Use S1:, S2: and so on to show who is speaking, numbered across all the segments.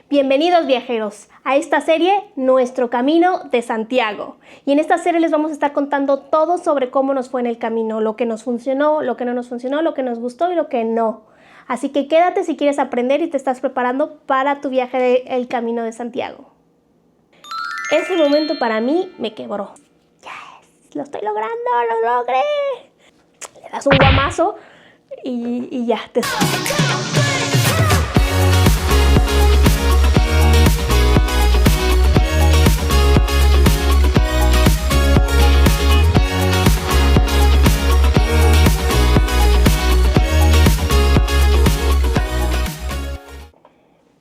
S1: Bienvenidos viajeros a esta serie Nuestro Camino de Santiago. Y en esta serie les vamos a estar contando todo sobre cómo nos fue en el camino, lo que nos funcionó, lo que no nos funcionó, lo que nos gustó y lo que no. Así que quédate si quieres aprender y te estás preparando para tu viaje del Camino de Santiago. Ese momento para mí me quebró. Yes, lo estoy logrando, lo logré. Le das un guamazo y ya te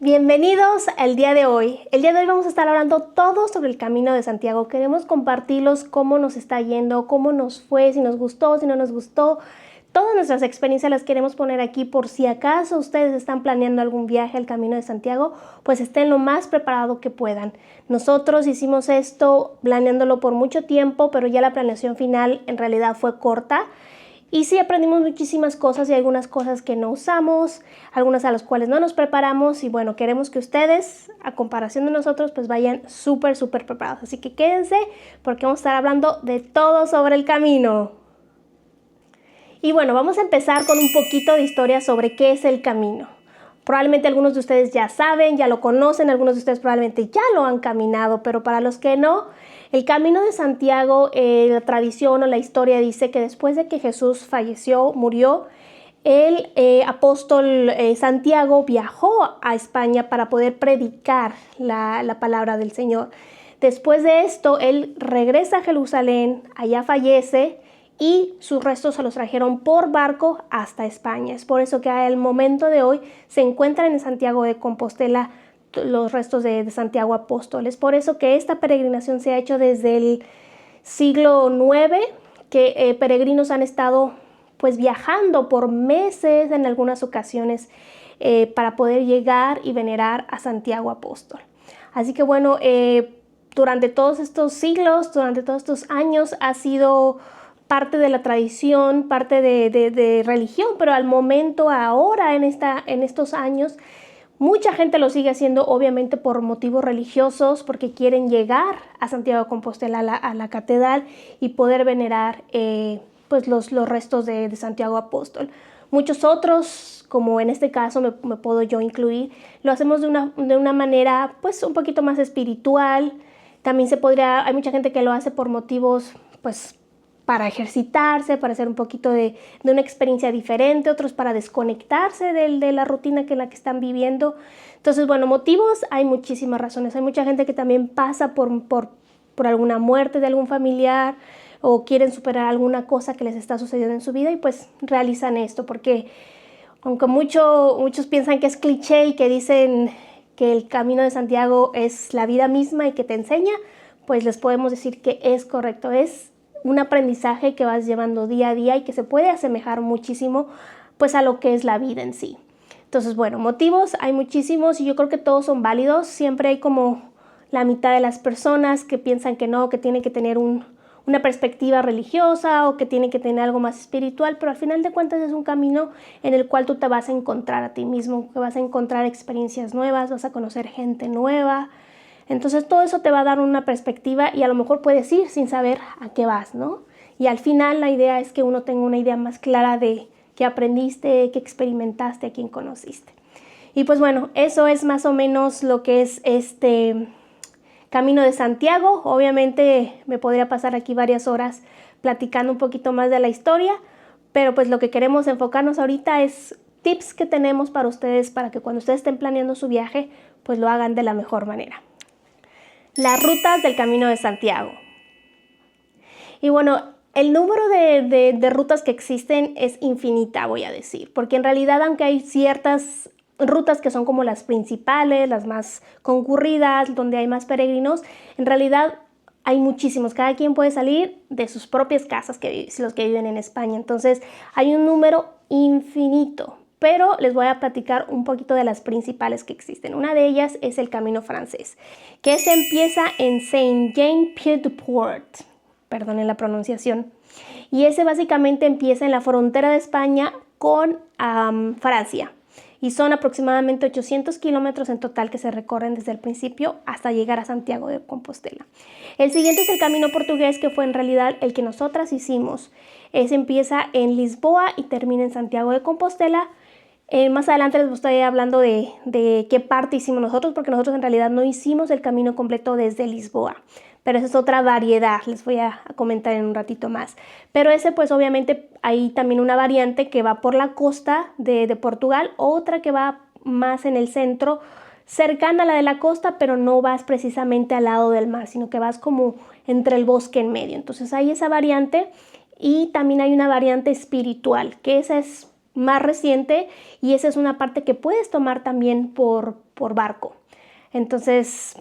S1: Bienvenidos al día de hoy. El día de hoy vamos a estar hablando todo sobre el Camino de Santiago. Queremos compartirlos cómo nos está yendo, cómo nos fue, si nos gustó, si no nos gustó. Todas nuestras experiencias las queremos poner aquí por si acaso ustedes están planeando algún viaje al Camino de Santiago, pues estén lo más preparado que puedan. Nosotros hicimos esto planeándolo por mucho tiempo, pero ya la planeación final en realidad fue corta. Y sí aprendimos muchísimas cosas y algunas cosas que no usamos, algunas a las cuales no nos preparamos y bueno, queremos que ustedes, a comparación de nosotros, pues vayan súper preparados. Así que quédense porque vamos a estar hablando de todo sobre el camino. Y bueno, vamos a empezar con un poquito de historia sobre qué es el camino. Probablemente algunos de ustedes ya saben, ya lo conocen, algunos de ustedes probablemente ya lo han caminado, pero para los que no, el Camino de Santiago, la tradición o la historia dice que después de que Jesús falleció, murió, el apóstol Santiago viajó a España para poder predicar la palabra del Señor. Después de esto, él regresa a Jerusalén, allá fallece y sus restos se los trajeron por barco hasta España. Es por eso que al momento de hoy se encuentran en Santiago de Compostela los restos de Santiago Apóstol. Es por eso que esta peregrinación se ha hecho desde el siglo IX, que peregrinos han estado pues viajando por meses en algunas ocasiones para poder llegar y venerar a Santiago Apóstol. Así que bueno, durante todos estos siglos, durante todos estos años ha sido parte de la tradición, parte de religión, pero al momento, ahora en estos años, mucha gente lo sigue haciendo obviamente por motivos religiosos, porque quieren llegar a Santiago de Compostela, a la catedral y poder venerar pues los restos de Santiago Apóstol. Muchos otros, como en este caso me puedo yo incluir, lo hacemos de una manera pues un poquito más espiritual. También hay mucha gente que lo hace por motivos pues para ejercitarse, para hacer un poquito de una experiencia diferente, otros para desconectarse de la rutina en la que están viviendo. Entonces, bueno, motivos, hay muchísimas razones. Hay mucha gente que también pasa por alguna muerte de algún familiar o quieren superar alguna cosa que les está sucediendo en su vida y pues realizan esto, porque aunque muchos piensan que es cliché y que dicen que el Camino de Santiago es la vida misma y que te enseña, pues les podemos decir que es correcto, es un aprendizaje que vas llevando día a día y que se puede asemejar muchísimo pues a lo que es la vida en sí. Entonces, bueno, motivos hay muchísimos y yo creo que todos son válidos. Siempre hay como la mitad de las personas que piensan que no, que tienen que tener una perspectiva religiosa o que tienen que tener algo más espiritual, pero al final de cuentas es un camino en el cual tú te vas a encontrar a ti mismo, que vas a encontrar experiencias nuevas, vas a conocer gente nueva. Entonces todo eso te va a dar una perspectiva y a lo mejor puedes ir sin saber a qué vas, ¿no? Y al final la idea es que uno tenga una idea más clara de qué aprendiste, qué experimentaste, a quién conociste. Y pues bueno, eso es más o menos lo que es este Camino de Santiago. Obviamente me podría pasar aquí varias horas platicando un poquito más de la historia, pero pues lo que queremos enfocarnos ahorita es tips que tenemos para ustedes para que cuando ustedes estén planeando su viaje, pues lo hagan de la mejor manera. Las rutas del Camino de Santiago. Y bueno, el número de rutas que existen es infinita, voy a decir, porque en realidad aunque hay ciertas rutas que son como las principales, las más concurridas, donde hay más peregrinos, en realidad hay muchísimos. Cada quien puede salir de sus propias casas, los que viven en España. Entonces hay un número infinito. Pero les voy a platicar un poquito de las principales que existen. Una de ellas es el Camino Francés, que se empieza en Saint-Jean-Pied-de-Port, perdonen la pronunciación, y ese básicamente empieza en la frontera de España con Francia. y son aproximadamente 800 kilómetros en total que se recorren desde el principio hasta llegar a Santiago de Compostela. El siguiente es el camino portugués, que fue en realidad el que nosotras hicimos. Ese empieza en Lisboa y termina en Santiago de Compostela. Más adelante les estoy hablando de qué parte hicimos nosotros, porque nosotros en realidad no hicimos el camino completo desde Lisboa. Pero esa es otra variedad, les voy a comentar en un ratito más. Pero ese pues obviamente hay también una variante que va por la costa de Portugal, otra que va más en el centro, cercana a la de la costa, pero no vas precisamente al lado del mar, sino que vas como entre el bosque en medio. Entonces hay esa variante y también hay una variante espiritual, que esa es más reciente y esa es una parte que puedes tomar también por barco. Entonces,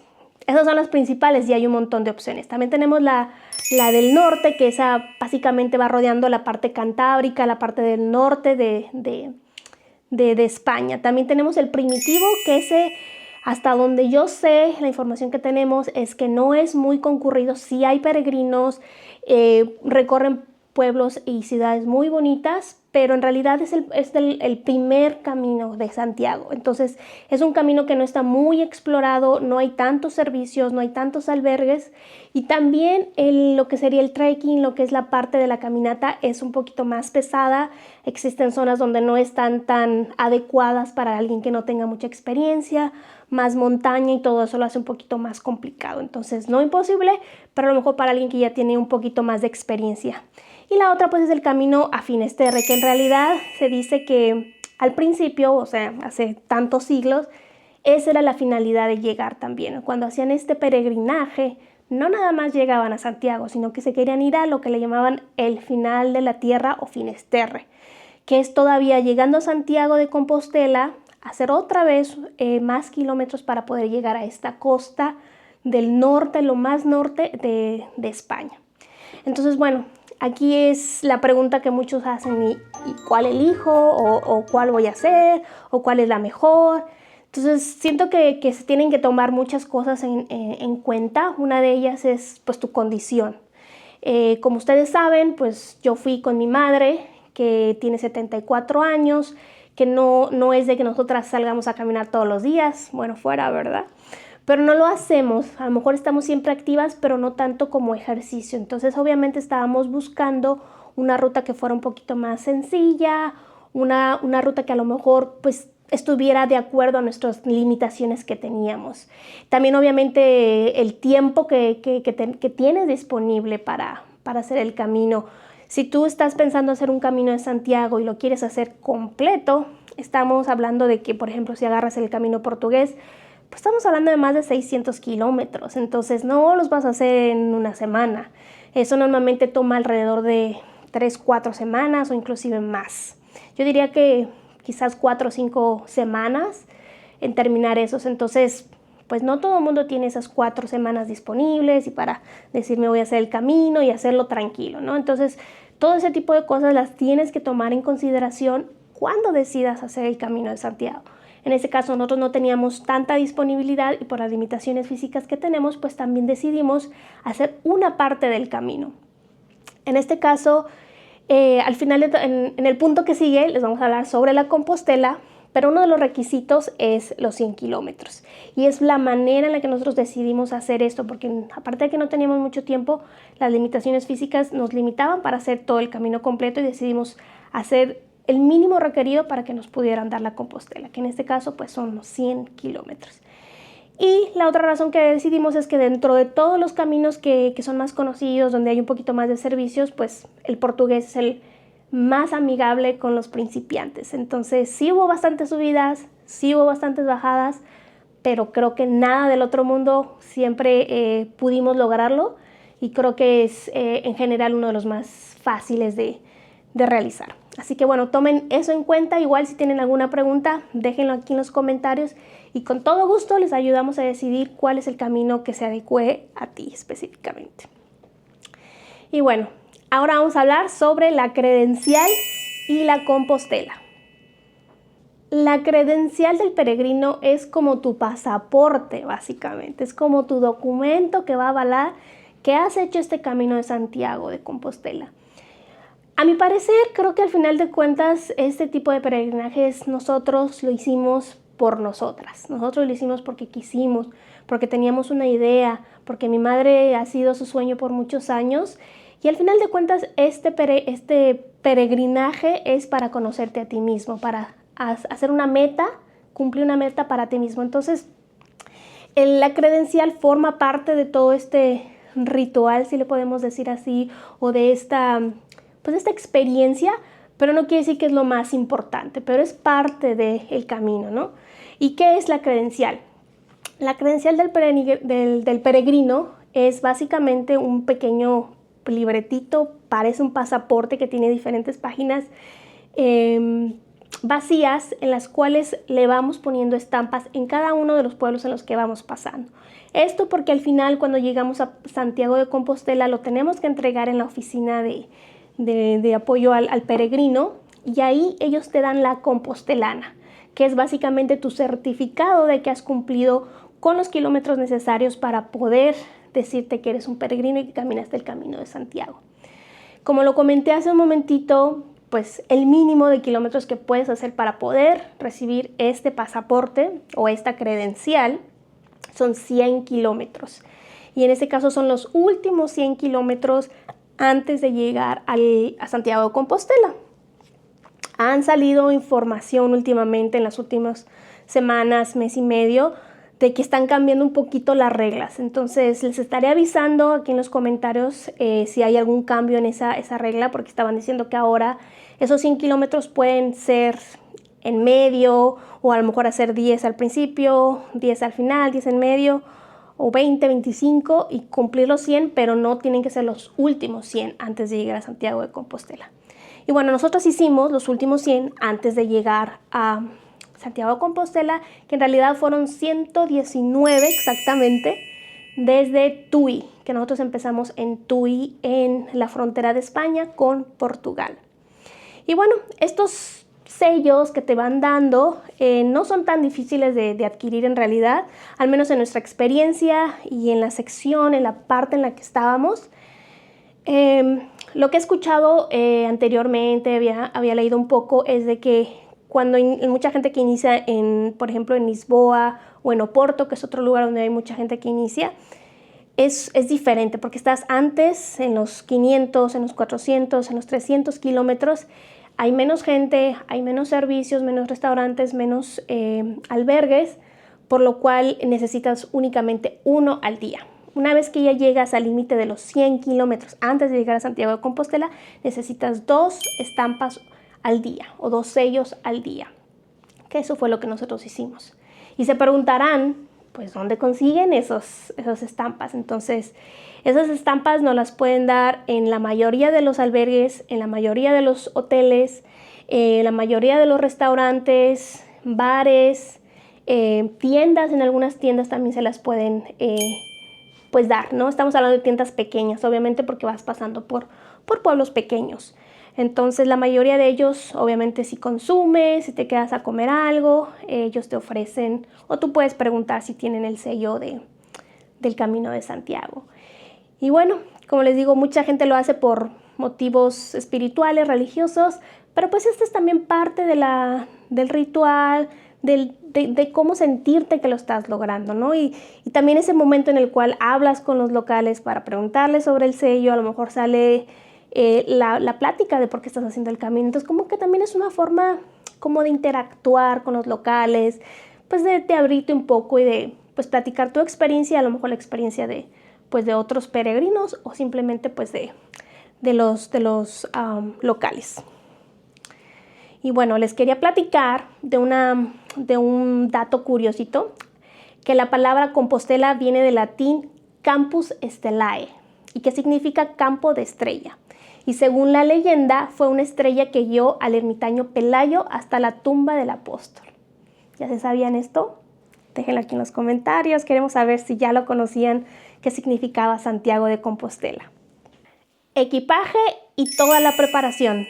S1: esas son las principales y hay un montón de opciones. También tenemos la del norte, que esa básicamente va rodeando la parte cantábrica, la parte del norte de España. También tenemos el primitivo, que ese, hasta donde yo sé, la información que tenemos es que no es muy concurrido. Sí hay peregrinos, recorren pueblos y ciudades muy bonitas, pero en realidad es el primer camino de Santiago. Entonces es un camino que no está muy explorado, no hay tantos servicios, no hay tantos albergues, y también lo que sería el trekking, lo que es la parte de la caminata, es un poquito más pesada. Existen zonas donde no están tan adecuadas para alguien que no tenga mucha experiencia, más montaña, y todo eso lo hace un poquito más complicado. Entonces no imposible, pero a lo mejor para alguien que ya tiene un poquito más de experiencia. Y la otra pues es el camino a Finisterre, que en realidad se dice que al principio, o sea, hace tantos siglos, esa era la finalidad de llegar también. Cuando hacían este peregrinaje, no nada más llegaban a Santiago, sino que se querían ir a lo que le llamaban el final de la tierra o Finisterre, que es todavía llegando a Santiago de Compostela, hacer otra vez más kilómetros para poder llegar a esta costa del norte, lo más norte de España. Entonces, bueno, aquí es la pregunta que muchos hacen, ¿y cuál elijo? ¿O cuál voy a hacer? ¿O cuál es la mejor? Entonces siento que se tienen que tomar muchas cosas en cuenta. Una de ellas es pues tu condición. Como ustedes saben, pues yo fui con mi madre, que tiene 74 años, que no es de que nosotras salgamos a caminar todos los días, bueno, fuera, ¿verdad? Pero no lo hacemos, a lo mejor estamos siempre activas, pero no tanto como ejercicio. Entonces obviamente estábamos buscando una ruta que fuera un poquito más sencilla, una ruta que a lo mejor pues estuviera de acuerdo a nuestras limitaciones que teníamos. También obviamente el tiempo que tienes disponible para hacer el camino. Si tú estás pensando hacer un camino de Santiago y lo quieres hacer completo, estamos hablando de que, por ejemplo, si agarras el camino portugués, pues estamos hablando de más de 600 kilómetros, entonces no los vas a hacer en una semana. Eso normalmente toma alrededor de 3-4 semanas o inclusive más. Yo diría que quizás 4 o 5 semanas en terminar esos. Entonces, pues no todo el mundo tiene esas 4 semanas disponibles y para decirme voy a hacer el camino y hacerlo tranquilo, ¿no? Entonces, todo ese tipo de cosas las tienes que tomar en consideración cuando decidas hacer el Camino de Santiago. En este caso nosotros no teníamos tanta disponibilidad y por las limitaciones físicas que tenemos, pues también decidimos hacer una parte del camino. En este caso, al final, en el punto que sigue, les vamos a hablar sobre la Compostela, pero uno de los requisitos es los 100 kilómetros. Y es la manera en la que nosotros decidimos hacer esto, porque aparte de que no teníamos mucho tiempo, las limitaciones físicas nos limitaban para hacer todo el camino completo y decidimos hacer el mínimo requerido para que nos pudieran dar la Compostela, que en este caso pues son los 100 kilómetros. Y la otra razón que decidimos es que dentro de todos los caminos que son más conocidos, donde hay un poquito más de servicios, pues el portugués es el más amigable con los principiantes. Entonces sí hubo bastantes subidas, sí hubo bastantes bajadas, pero creo que nada del otro mundo, siempre pudimos lograrlo y creo que es en general uno de los más fáciles de realizar. Así que bueno, tomen eso en cuenta. Igual si tienen alguna pregunta, déjenlo aquí en los comentarios y con todo gusto les ayudamos a decidir cuál es el camino que se adecue a ti específicamente. Y bueno, ahora vamos a hablar sobre la credencial y la Compostela. La credencial del peregrino es como tu pasaporte, básicamente. Es como tu documento que va a avalar que has hecho este Camino de Santiago de Compostela. A mi parecer, creo que al final de cuentas, este tipo de peregrinajes nosotros lo hicimos por nosotras. Nosotros lo hicimos porque quisimos, porque teníamos una idea, porque mi madre ha sido su sueño por muchos años. Y al final de cuentas, este peregrinaje es para conocerte a ti mismo, para hacer una meta, cumplir una meta para ti mismo. Entonces, la credencial forma parte de todo este ritual, si le podemos decir así, o de esta experiencia, pero no quiere decir que es lo más importante, pero es parte del camino, ¿no? ¿Y qué es la credencial? La credencial del peregrino es básicamente un pequeño libretito, parece un pasaporte que tiene diferentes páginas vacías en las cuales le vamos poniendo estampas en cada uno de los pueblos en los que vamos pasando. Esto porque al final, cuando llegamos a Santiago de Compostela, lo tenemos que entregar en la oficina de apoyo al peregrino, y ahí ellos te dan la compostelana, que es básicamente tu certificado de que has cumplido con los kilómetros necesarios para poder decirte que eres un peregrino y que caminaste el camino de Santiago. Como lo comenté hace un momentito, pues el mínimo de kilómetros que puedes hacer para poder recibir este pasaporte o esta credencial son 100 kilómetros. Y en este caso son los últimos 100 kilómetros antes de llegar a Santiago de Compostela. Han salido información últimamente en las últimas semanas, mes y medio, de que están cambiando un poquito las reglas. Entonces les estaré avisando aquí en los comentarios si hay algún cambio en esa regla, porque estaban diciendo que ahora esos 100 kilómetros pueden ser en medio, o a lo mejor hacer 10 al principio, 10 al final, 10 en medio, o 20, 25 y cumplir los 100, pero no tienen que ser los últimos 100 antes de llegar a Santiago de Compostela. Y bueno, nosotros hicimos los últimos 100 antes de llegar a Santiago de Compostela, que en realidad fueron 119 exactamente, desde Tui, que nosotros empezamos en Tui, en la frontera de España con Portugal. Y bueno, estos sellos que te van dando no son tan difíciles de adquirir en realidad, al menos en nuestra experiencia y en la sección, en la parte en la que estábamos. Lo que he escuchado anteriormente, había leído un poco, es de que cuando mucha gente que inicia, por ejemplo, en Lisboa o en Oporto, que es otro lugar donde hay mucha gente que inicia, es diferente porque estás antes en los 500, en los 400, en los 300 kilómetros. Hay menos gente, hay menos servicios, menos restaurantes, menos albergues, por lo cual necesitas únicamente uno al día. Una vez que ya llegas al límite de los 100 kilómetros antes de llegar a Santiago de Compostela, necesitas 2 estampas al día o 2 sellos al día. Que eso fue lo que nosotros hicimos. Y se preguntarán, pues, ¿dónde consiguen esas estampas? Entonces, esas estampas nos las pueden dar en la mayoría de los albergues, en la mayoría de los hoteles, la mayoría de los restaurantes, bares, tiendas. En algunas tiendas también se las pueden pues dar, ¿no? Estamos hablando de tiendas pequeñas, obviamente, porque vas pasando por pueblos pequeños. Entonces, la mayoría de ellos, obviamente, si consumes, si te quedas a comer algo, ellos te ofrecen, o tú puedes preguntar si tienen el sello del Camino de Santiago. Y bueno, como les digo, mucha gente lo hace por motivos espirituales, religiosos, pero pues esta es también parte del ritual, de cómo sentirte que lo estás logrando, ¿no? Y también ese momento en el cual hablas con los locales para preguntarles sobre el sello, a lo mejor sale la plática de por qué estás haciendo el camino. Entonces, como que también es una forma como de interactuar con los locales, pues de abrirte un poco y de pues platicar tu experiencia, a lo mejor la experiencia de otros peregrinos, o simplemente pues de los locales. Y bueno, les quería platicar de un dato curiosito, que la palabra Compostela viene del latín Campus Stellae, y que significa campo de estrella. Y según la leyenda, fue una estrella que guió al ermitaño Pelayo hasta la tumba del apóstol. ¿Ya se sabían esto? Déjenlo aquí en los comentarios. Queremos saber si ya lo conocían, qué significaba Santiago de Compostela. Equipaje y toda la preparación.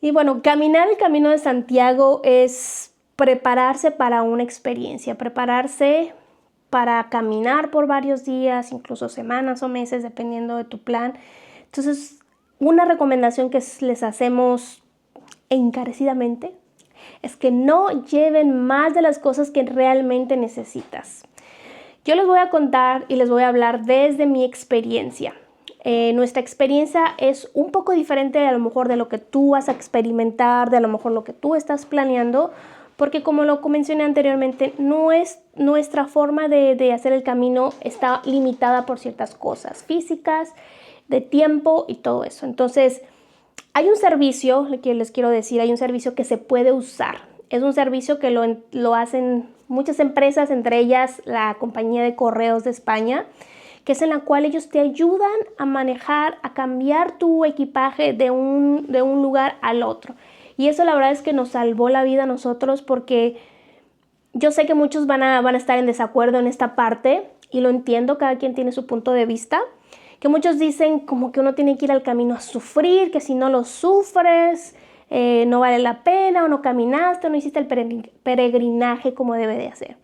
S1: Y bueno, caminar el Camino de Santiago es prepararse para una experiencia, prepararse para caminar por varios días, incluso semanas o meses, dependiendo de tu plan. Entonces, una recomendación que les hacemos encarecidamente es que no lleven más de las cosas que realmente necesitas. Yo les voy a contar y les voy a hablar desde mi experiencia. Nuestra experiencia es un poco diferente a lo mejor de lo que tú vas a experimentar, de a lo mejor lo que tú estás planeando, porque como lo mencioné anteriormente, nuestra forma de hacer el camino está limitada por ciertas cosas físicas, de tiempo y todo eso. Entonces, hay un servicio que les quiero decir, hay un servicio que se puede usar. Es un servicio que lo hacen muchas empresas, entre ellas la compañía de correos de España, que es en la cual ellos te ayudan a manejar, a cambiar tu equipaje de un lugar al otro. Y eso la verdad es que nos salvó la vida a nosotros, porque yo sé que muchos van a estar en desacuerdo en esta parte y lo entiendo, cada quien tiene su punto de vista. Que muchos dicen como que uno tiene que ir al camino a sufrir, que si no lo sufres, no vale la pena, o no caminaste, o no hiciste el peregrinaje como debe de hacer.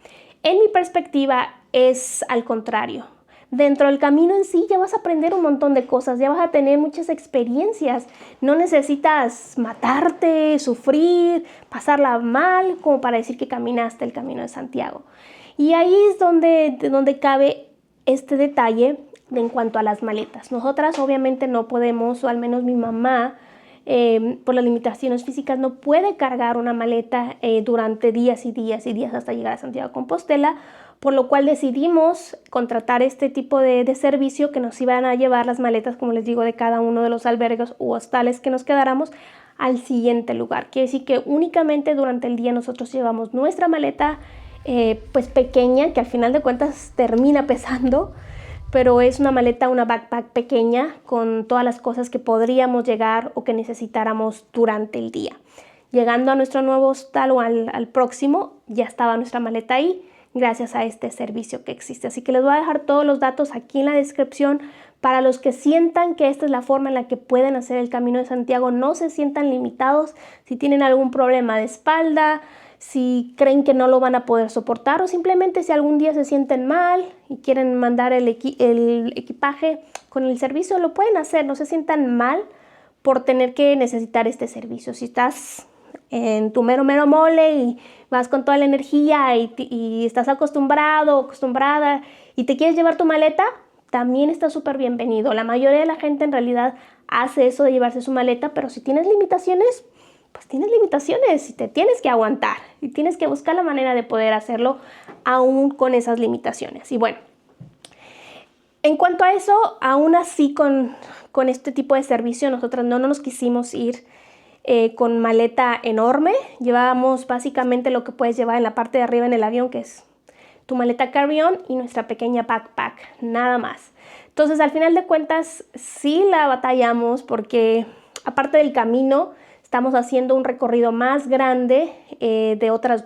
S1: En mi perspectiva es al contrario. Dentro del camino en sí ya vas a aprender un montón de cosas, ya vas a tener muchas experiencias. No necesitas matarte, sufrir, pasarla mal como para decir que caminaste el camino de Santiago. Y ahí es donde cabe este detalle en cuanto a las maletas. Nosotras obviamente no podemos, o al menos mi mamá, por las limitaciones físicas, no puede cargar una maleta durante días y días y días hasta llegar a Santiago de Compostela, por lo cual decidimos contratar este tipo de servicio que nos iban a llevar las maletas, como les digo, de cada uno de los albergues u hostales que nos quedáramos al siguiente lugar. Quiere decir que únicamente durante el día nosotros llevamos nuestra maleta pues pequeña, que al final de cuentas termina pesando, pero es una maleta, una backpack pequeña con todas las cosas que podríamos llegar o que necesitáramos durante el día. Llegando a nuestro nuevo hostal o al próximo, ya estaba nuestra maleta ahí, gracias a este servicio que existe. Así que les voy a dejar todos los datos aquí en la descripción para los que sientan que esta es la forma en la que pueden hacer el Camino de Santiago. No se sientan limitados. Si tienen algún problema de espalda, si creen que no lo van a poder soportar, o simplemente si algún día se sienten mal y quieren mandar el equipaje con el servicio, lo pueden hacer. No se sientan mal por tener que necesitar este servicio. Si estás en tu mero mole y vas con toda la energía y estás acostumbrado o acostumbrada y te quieres llevar tu maleta, también está súper bienvenido. La mayoría de la gente en realidad hace eso de llevarse su maleta, pero si tienes limitaciones, pues tienes limitaciones y te tienes que aguantar y tienes que buscar la manera de poder hacerlo aún con esas limitaciones. Y bueno, en cuanto a eso, aún así con este tipo de servicio, nosotros no nos quisimos ir con maleta enorme. Llevábamos básicamente lo que puedes llevar en la parte de arriba en el avión, que es tu maleta carry-on y nuestra pequeña backpack, nada más. Entonces, al final de cuentas, sí la batallamos porque aparte del camino, estamos haciendo un recorrido más grande de otras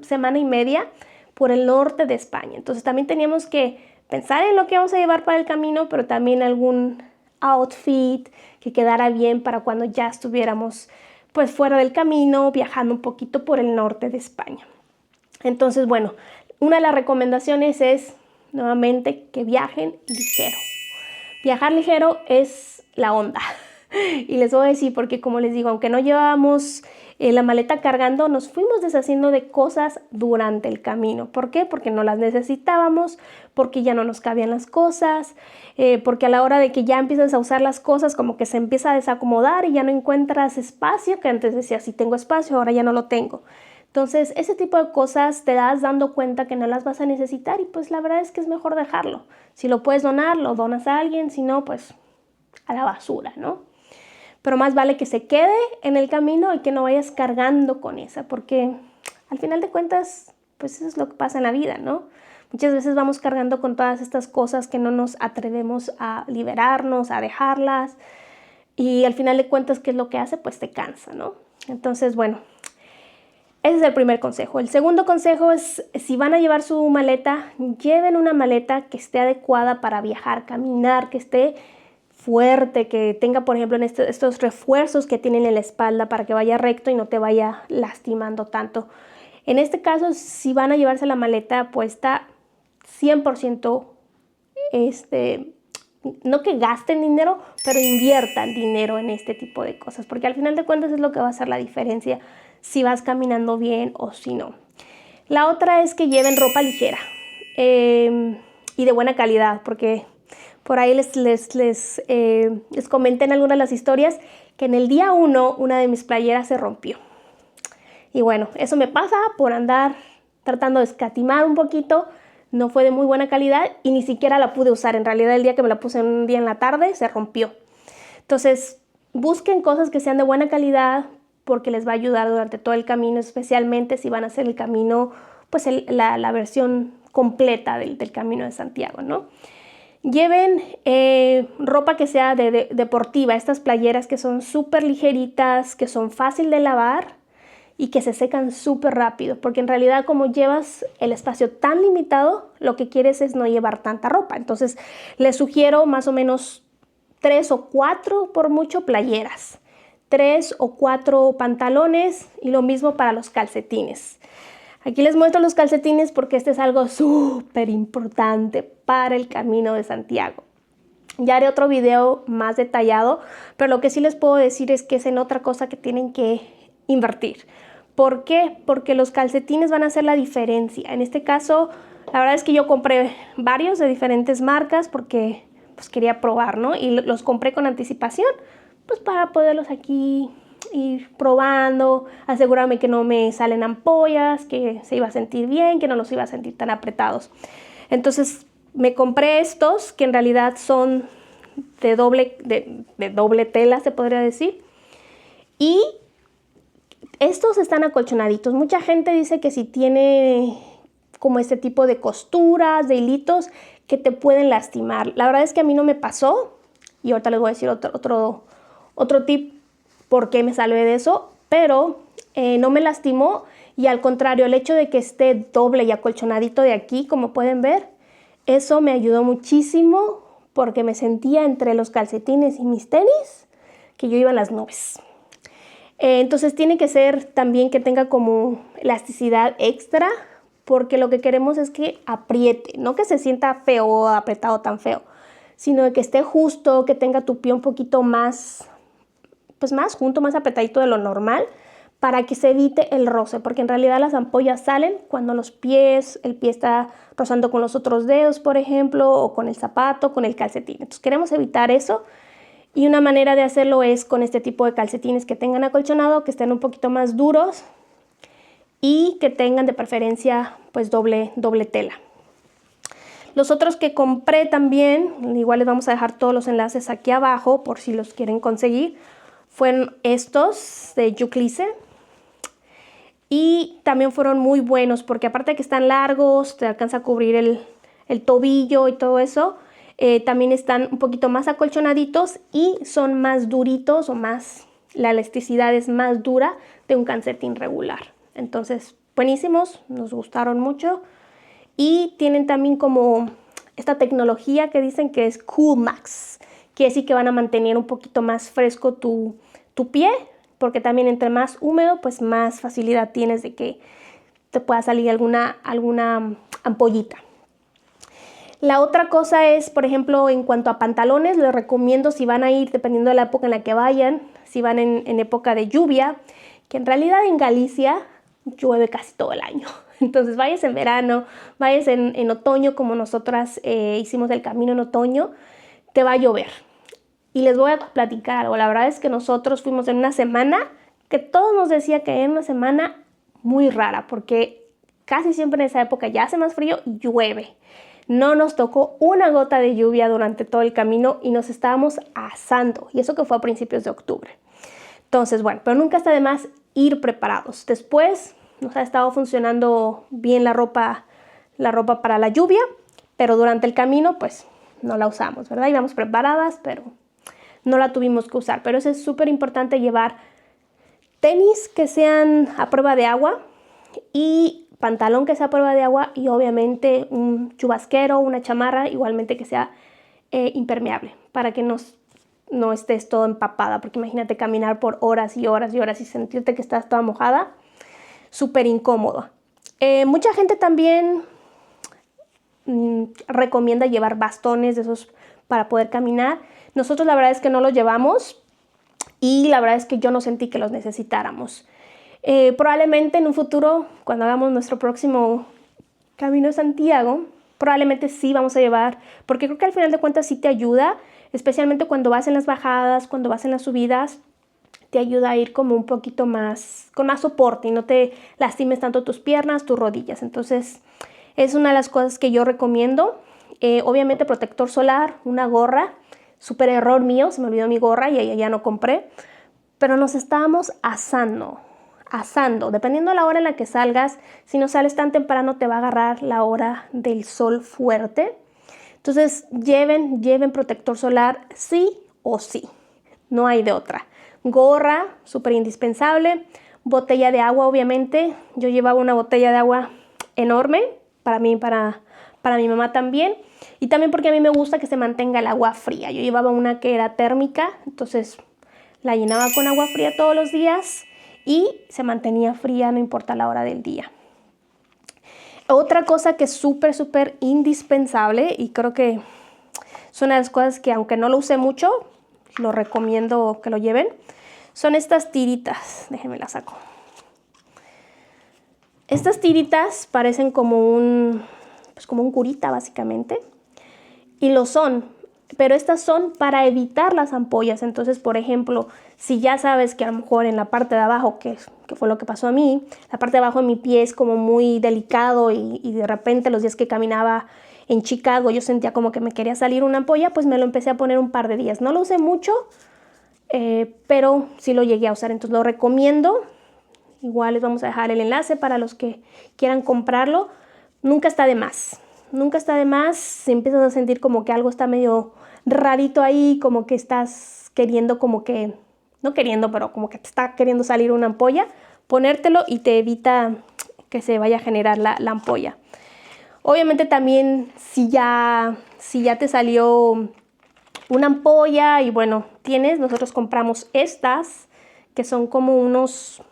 S1: semana y media por el norte de España. Entonces también teníamos que pensar en lo que vamos a llevar para el camino, pero también algún outfit que quedara bien para cuando ya estuviéramos pues fuera del camino, viajando un poquito por el norte de España. Entonces, bueno, una de las recomendaciones es nuevamente que viajen ligero. Viajar ligero es la onda. Y les voy a decir porque, como les digo, aunque no llevábamos la maleta cargando, nos fuimos deshaciendo de cosas durante el camino. ¿Por qué? Porque no las necesitábamos, porque ya no nos cabían las cosas, porque a la hora de que ya empiezas a usar las cosas, como que se empieza a desacomodar y ya no encuentras espacio, que antes decías, sí tengo espacio, ahora ya no lo tengo. Entonces, ese tipo de cosas te das dando cuenta que no las vas a necesitar y pues la verdad es que es mejor dejarlo. Si lo puedes donar, lo donas a alguien, si no, pues a la basura, ¿no? Pero más vale que se quede en el camino y que no vayas cargando con esa, porque al final de cuentas, pues eso es lo que pasa en la vida, ¿no? Muchas veces vamos cargando con todas estas cosas que no nos atrevemos a liberarnos, a dejarlas, y al final de cuentas, ¿qué es lo que hace? Pues te cansa, ¿no? Entonces, bueno, ese es el primer consejo. El segundo consejo es, si van a llevar su maleta, lleven una maleta que esté adecuada para viajar, caminar, que esté fuerte, que tenga, por ejemplo, estos refuerzos que tienen en la espalda para que vaya recto y no te vaya lastimando tanto. En este caso, si van a llevarse la maleta puesta 100% no que gasten dinero, pero inviertan dinero en este tipo de cosas, porque al final de cuentas es lo que va a hacer la diferencia si vas caminando bien o si no. La otra es que lleven ropa ligera y de buena calidad, porque por ahí les comenté en algunas de las historias que en el día 1 una de mis playeras se rompió. Y bueno, eso me pasa por andar tratando de escatimar un poquito. No fue de muy buena calidad y ni siquiera la pude usar. En realidad el día que me la puse un día en la tarde se rompió. Entonces busquen cosas que sean de buena calidad porque les va a ayudar durante todo el camino, especialmente si van a hacer el camino, pues la versión completa del Camino de Santiago, ¿no? Lleven ropa que sea deportiva, estas playeras que son súper ligeritas, que son fácil de lavar y que se secan súper rápido, porque en realidad como llevas el espacio tan limitado, lo que quieres es no llevar tanta ropa. Entonces les sugiero más o menos 3 o 4 por mucho playeras, 3 o 4 pantalones y lo mismo para los calcetines. Aquí les muestro los calcetines porque este es algo súper importante para el Camino de Santiago. Ya haré otro video más detallado, pero lo que sí les puedo decir es que es en otra cosa que tienen que invertir. ¿Por qué? Porque los calcetines van a hacer la diferencia. En este caso, la verdad es que yo compré varios de diferentes marcas porque pues quería probar, ¿no? Y los compré con anticipación, pues para poderlos aquí ir probando, asegurarme que no me salen ampollas, que se iba a sentir bien, que no los iba a sentir tan apretados. Entonces me compré estos que en realidad son de doble tela, se podría decir, y estos están acolchonaditos. Mucha gente dice que si tiene como este tipo de costuras, de hilitos, que te pueden lastimar. La verdad es que a mí no me pasó y ahorita les voy a decir otro tip por qué me salvé de eso, pero no me lastimó y al contrario, el hecho de que esté doble y acolchonadito de aquí, como pueden ver, eso me ayudó muchísimo porque me sentía entre los calcetines y mis tenis que yo iba en las nubes. Entonces tiene que ser también que tenga como elasticidad extra porque lo que queremos es que apriete, no que se sienta feo o apretado tan feo, sino que esté justo, que tenga tu pie un poquito más, pues más junto, más apretadito de lo normal para que se evite el roce, porque en realidad las ampollas salen cuando el pie está rozando con los otros dedos, por ejemplo, o con el zapato, con el calcetín. Entonces queremos evitar eso. Y una manera de hacerlo es con este tipo de calcetines que tengan acolchonado, que estén un poquito más duros y que tengan de preferencia pues doble tela. Los otros que compré también, igual les vamos a dejar todos los enlaces aquí abajo por si los quieren conseguir, fueron estos de Youclise y también fueron muy buenos porque aparte de que están largos, te alcanza a cubrir el tobillo y todo eso. También están un poquito más acolchonaditos y son más duritos o más, la elasticidad es más dura de un calcetín regular. Entonces, buenísimos, nos gustaron mucho y tienen también como esta tecnología que dicen que es Cool Max, que sí que van a mantener un poquito más fresco tu pie, porque también entre más húmedo, pues más facilidad tienes de que te pueda salir alguna ampollita. La otra cosa es, por ejemplo, en cuanto a pantalones, les recomiendo si van a ir, dependiendo de la época en la que vayan, si van en época de lluvia, que en realidad en Galicia llueve casi todo el año. Entonces vayas en verano, vayas en otoño, como nosotras hicimos el camino en otoño, te va a llover. Y les voy a platicar algo. La verdad es que nosotros fuimos en una semana que todos nos decía que era una semana muy rara, porque casi siempre en esa época ya hace más frío y llueve. No nos tocó una gota de lluvia durante todo el camino y nos estábamos asando. Y eso que fue a principios de octubre. Entonces, bueno, pero nunca está de más ir preparados. Después nos ha estado funcionando bien la ropa para la lluvia, pero durante el camino, pues, no la usamos, ¿verdad? Íbamos preparadas, pero no la tuvimos que usar. Pero eso es súper importante, llevar tenis que sean a prueba de agua y pantalón que sea a prueba de agua y obviamente un chubasquero, una chamarra igualmente que sea impermeable para que no estés todo empapada, porque imagínate caminar por horas y horas y horas y sentirte que estás toda mojada, súper incómodo. Mucha gente también recomienda llevar bastones de esos para poder caminar. Nosotros la verdad es que no los llevamos y la verdad es que yo no sentí que los necesitáramos. Probablemente en un futuro, cuando hagamos nuestro próximo Camino de Santiago, probablemente sí vamos a llevar, porque creo que al final de cuentas sí te ayuda, especialmente cuando vas en las bajadas, cuando vas en las subidas, te ayuda a ir como un poquito más, con más soporte y no te lastimes tanto tus piernas, tus rodillas. Entonces es una de las cosas que yo recomiendo. Obviamente protector solar, una gorra, súper error mío, se me olvidó mi gorra y ya no compré, pero nos estábamos asando, dependiendo de la hora en la que salgas. Si no sales tan temprano te va a agarrar la hora del sol fuerte. Entonces lleven protector solar sí o sí, no hay de otra. Gorra, súper indispensable. Botella de agua, obviamente. Yo llevaba una botella de agua enorme, para mí, para mi mamá también. Y también porque a mí me gusta que se mantenga el agua fría. Yo llevaba una que era térmica, entonces la llenaba con agua fría todos los días y se mantenía fría, no importa la hora del día. Otra cosa que es súper indispensable, y creo que es una de las cosas que aunque no lo use mucho, lo recomiendo que lo lleven, son estas tiritas. Déjenme las saco. Estas tiritas parecen como un curita básicamente, y lo son, pero estas son para evitar las ampollas. Entonces, por ejemplo, si ya sabes que a lo mejor en la parte de abajo, que fue lo que pasó a mí, la parte de abajo de mi pie es como muy delicado y de repente los días que caminaba en Chicago yo sentía como que me quería salir una ampolla, pues me lo empecé a poner un par de días. No lo usé mucho, pero sí lo llegué a usar, entonces lo recomiendo. Igual les vamos a dejar el enlace para los que quieran comprarlo. Nunca está de más. Nunca está de más si empiezas a sentir como que algo está medio rarito ahí, como que estás queriendo no queriendo, pero como que te está queriendo salir una ampolla, ponértelo y te evita que se vaya a generar la ampolla. Obviamente también si ya te salió una ampolla y bueno, nosotros compramos estas que son como unos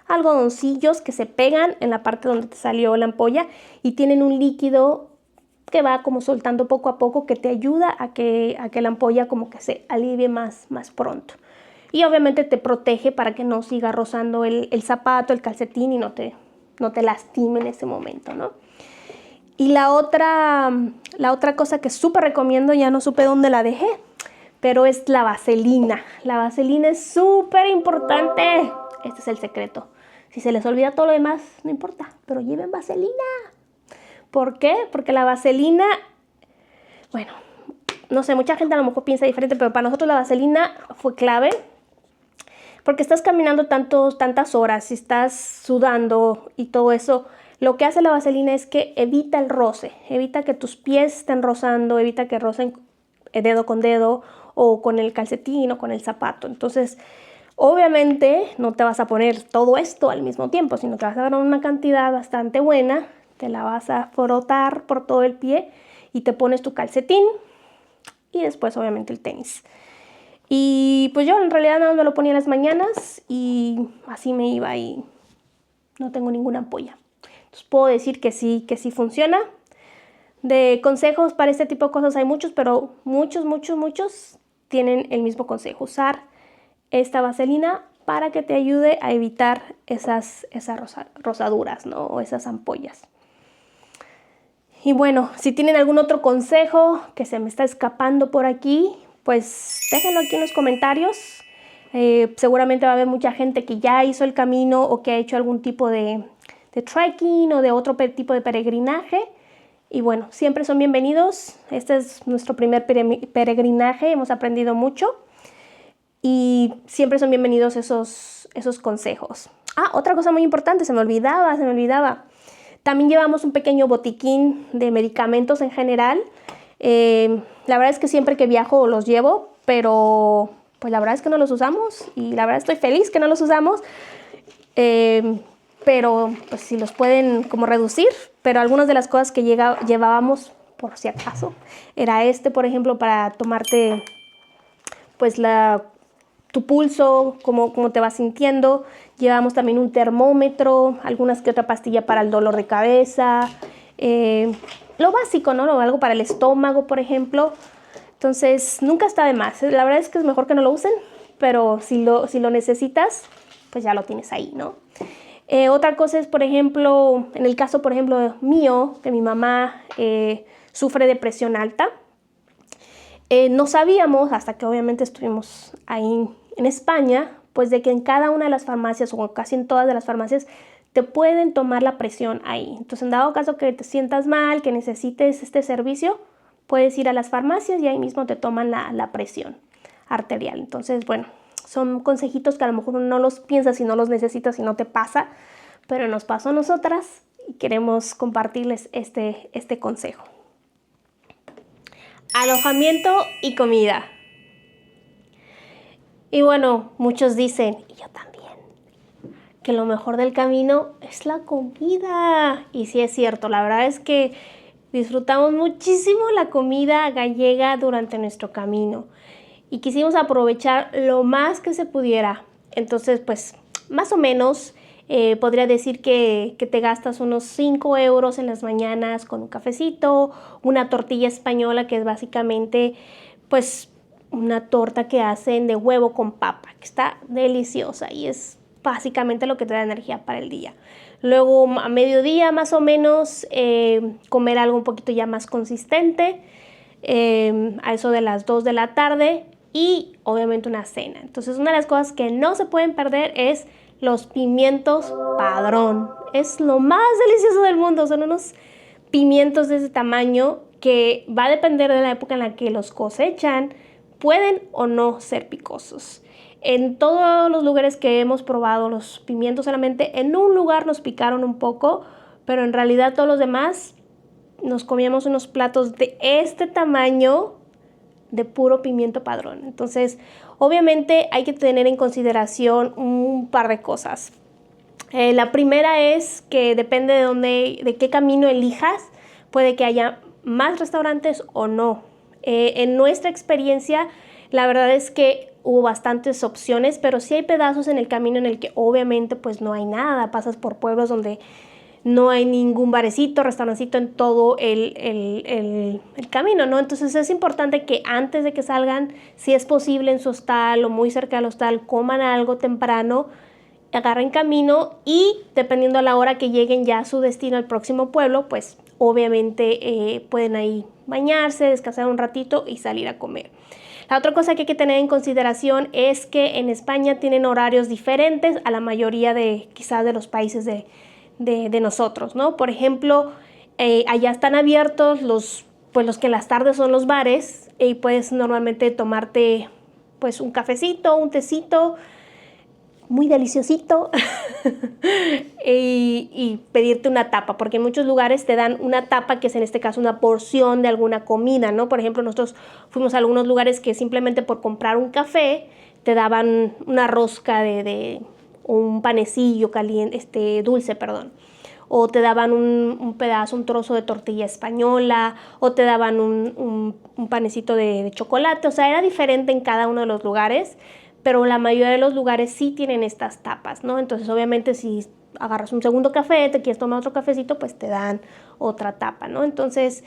S1: algodoncillos que se pegan en la parte donde te salió la ampolla y tienen un líquido que va como soltando poco a poco, que te ayuda a que la ampolla como que se alivie más pronto. Y obviamente te protege para que no siga rozando el zapato, el calcetín y no te lastime en ese momento, ¿no? Y la otra cosa que súper recomiendo, ya no supe dónde la dejé, pero es la vaselina. La vaselina es súper importante. Este es el secreto. Si se les olvida todo lo demás, no importa, pero lleven vaselina. ¿Por qué? Porque la vaselina, bueno, no sé, mucha gente a lo mejor piensa diferente, pero para nosotros la vaselina fue clave. Porque estás caminando tantas horas, si estás sudando y todo eso, lo que hace la vaselina es que evita el roce, evita que tus pies estén rozando, evita que rocen dedo con dedo o con el calcetín o con el zapato. Entonces, obviamente no te vas a poner todo esto al mismo tiempo, sino que vas a dar una cantidad bastante buena, te la vas a frotar por todo el pie y te pones tu calcetín y después obviamente el tenis. Y pues yo en realidad no me lo ponía en las mañanas y así me iba y no tengo ninguna ampolla. Entonces puedo decir que sí funciona. De consejos para este tipo de cosas hay muchos, pero muchos tienen el mismo consejo: usar esta vaselina para que te ayude a evitar esas rosaduras, ¿no? O esas ampollas. Y bueno, si tienen algún otro consejo que se me está escapando por aquí, pues déjenlo aquí en los comentarios. Seguramente va a haber mucha gente que ya hizo el camino o que ha hecho algún tipo de trekking o de otro tipo de peregrinaje. Y bueno, siempre son bienvenidos. Este es nuestro primer peregrinaje, hemos aprendido mucho. Y siempre son bienvenidos esos consejos. Otra cosa muy importante, se me olvidaba. También llevamos un pequeño botiquín de medicamentos en general. La verdad es que siempre que viajo los llevo, pero pues la verdad es que no los usamos y la verdad estoy feliz que no los usamos. Pero pues si los pueden como reducir, pero algunas de las cosas que llevábamos por si acaso era por ejemplo, para tomarte pues tu pulso, cómo te vas sintiendo. Llevamos también un termómetro, algunas que otra pastilla para el dolor de cabeza, lo básico, ¿no? Algo para el estómago, por ejemplo. Entonces, nunca está de más. La verdad es que es mejor que no lo usen, pero si lo necesitas, pues ya lo tienes ahí, ¿no? Otra cosa es, por ejemplo, en el caso, por ejemplo, mío, que mi mamá sufre de presión alta. No sabíamos, hasta que obviamente estuvimos ahí en España, pues de que en cada una de las farmacias, o casi en todas de las farmacias, te pueden tomar la presión ahí. Entonces, en dado caso que te sientas mal, que necesites este servicio, puedes ir a las farmacias y ahí mismo te toman la presión arterial. Entonces, bueno, son consejitos que a lo mejor no los piensas y no los necesitas y no te pasa, pero nos pasó a nosotras y queremos compartirles este consejo. Alojamiento y comida. Y bueno, muchos dicen, y yo también, que lo mejor del camino es la comida. Y sí es cierto, la verdad es que disfrutamos muchísimo la comida gallega durante nuestro camino y quisimos aprovechar lo más que se pudiera. Entonces, pues, más o menos podría decir que te gastas unos 5 euros en las mañanas con un cafecito, una tortilla española, que es básicamente, pues, una torta que hacen de huevo con papa, que está deliciosa y es básicamente lo que te da energía para el día. Luego a mediodía más o menos comer algo un poquito ya más consistente, a eso de las 2 de la tarde y obviamente una cena. Entonces una de las cosas que no se pueden perder es los pimientos padrón. Es lo más delicioso del mundo, son unos pimientos de ese tamaño que va a depender de la época en la que los cosechan, pueden o no ser picosos. En todos los lugares que hemos probado los pimientos, solamente en un lugar nos picaron un poco, pero en realidad todos los demás nos comíamos unos platos de este tamaño de puro pimiento padrón. Entonces, obviamente hay que tener en consideración un par de cosas. La primera es que depende de qué camino elijas, puede que haya más restaurantes o no. En nuestra experiencia, la verdad es que hubo bastantes opciones, pero sí hay pedazos en el camino en el que obviamente pues no hay nada. Pasas por pueblos donde no hay ningún barecito, restaurancito en todo el camino, ¿no? Entonces es importante que antes de que salgan, si es posible en su hostal o muy cerca del hostal, coman algo temprano, agarren camino y dependiendo a la hora que lleguen ya a su destino, al próximo pueblo, pues obviamente pueden ahí bañarse, descansar un ratito y salir a comer. La otra cosa que hay que tener en consideración es que en España tienen horarios diferentes a la mayoría quizás de los países de nosotros, ¿no? Por ejemplo, allá están abiertos los que en las tardes son los bares y puedes normalmente tomarte pues un cafecito, un tecito, muy deliciosito y pedirte una tapa, porque en muchos lugares te dan una tapa, que es en este caso una porción de alguna comida, ¿no? Por ejemplo, nosotros fuimos a algunos lugares que simplemente por comprar un café te daban una rosca de un panecillo caliente, dulce, perdón. O te daban un pedazo, un trozo de tortilla española, o te daban un panecito de chocolate. O sea, era diferente en cada uno de los lugares, pero la mayoría de los lugares sí tienen estas tapas, ¿no? Entonces, obviamente, si agarras un segundo café, te quieres tomar otro cafecito, pues te dan otra tapa, ¿no? Entonces,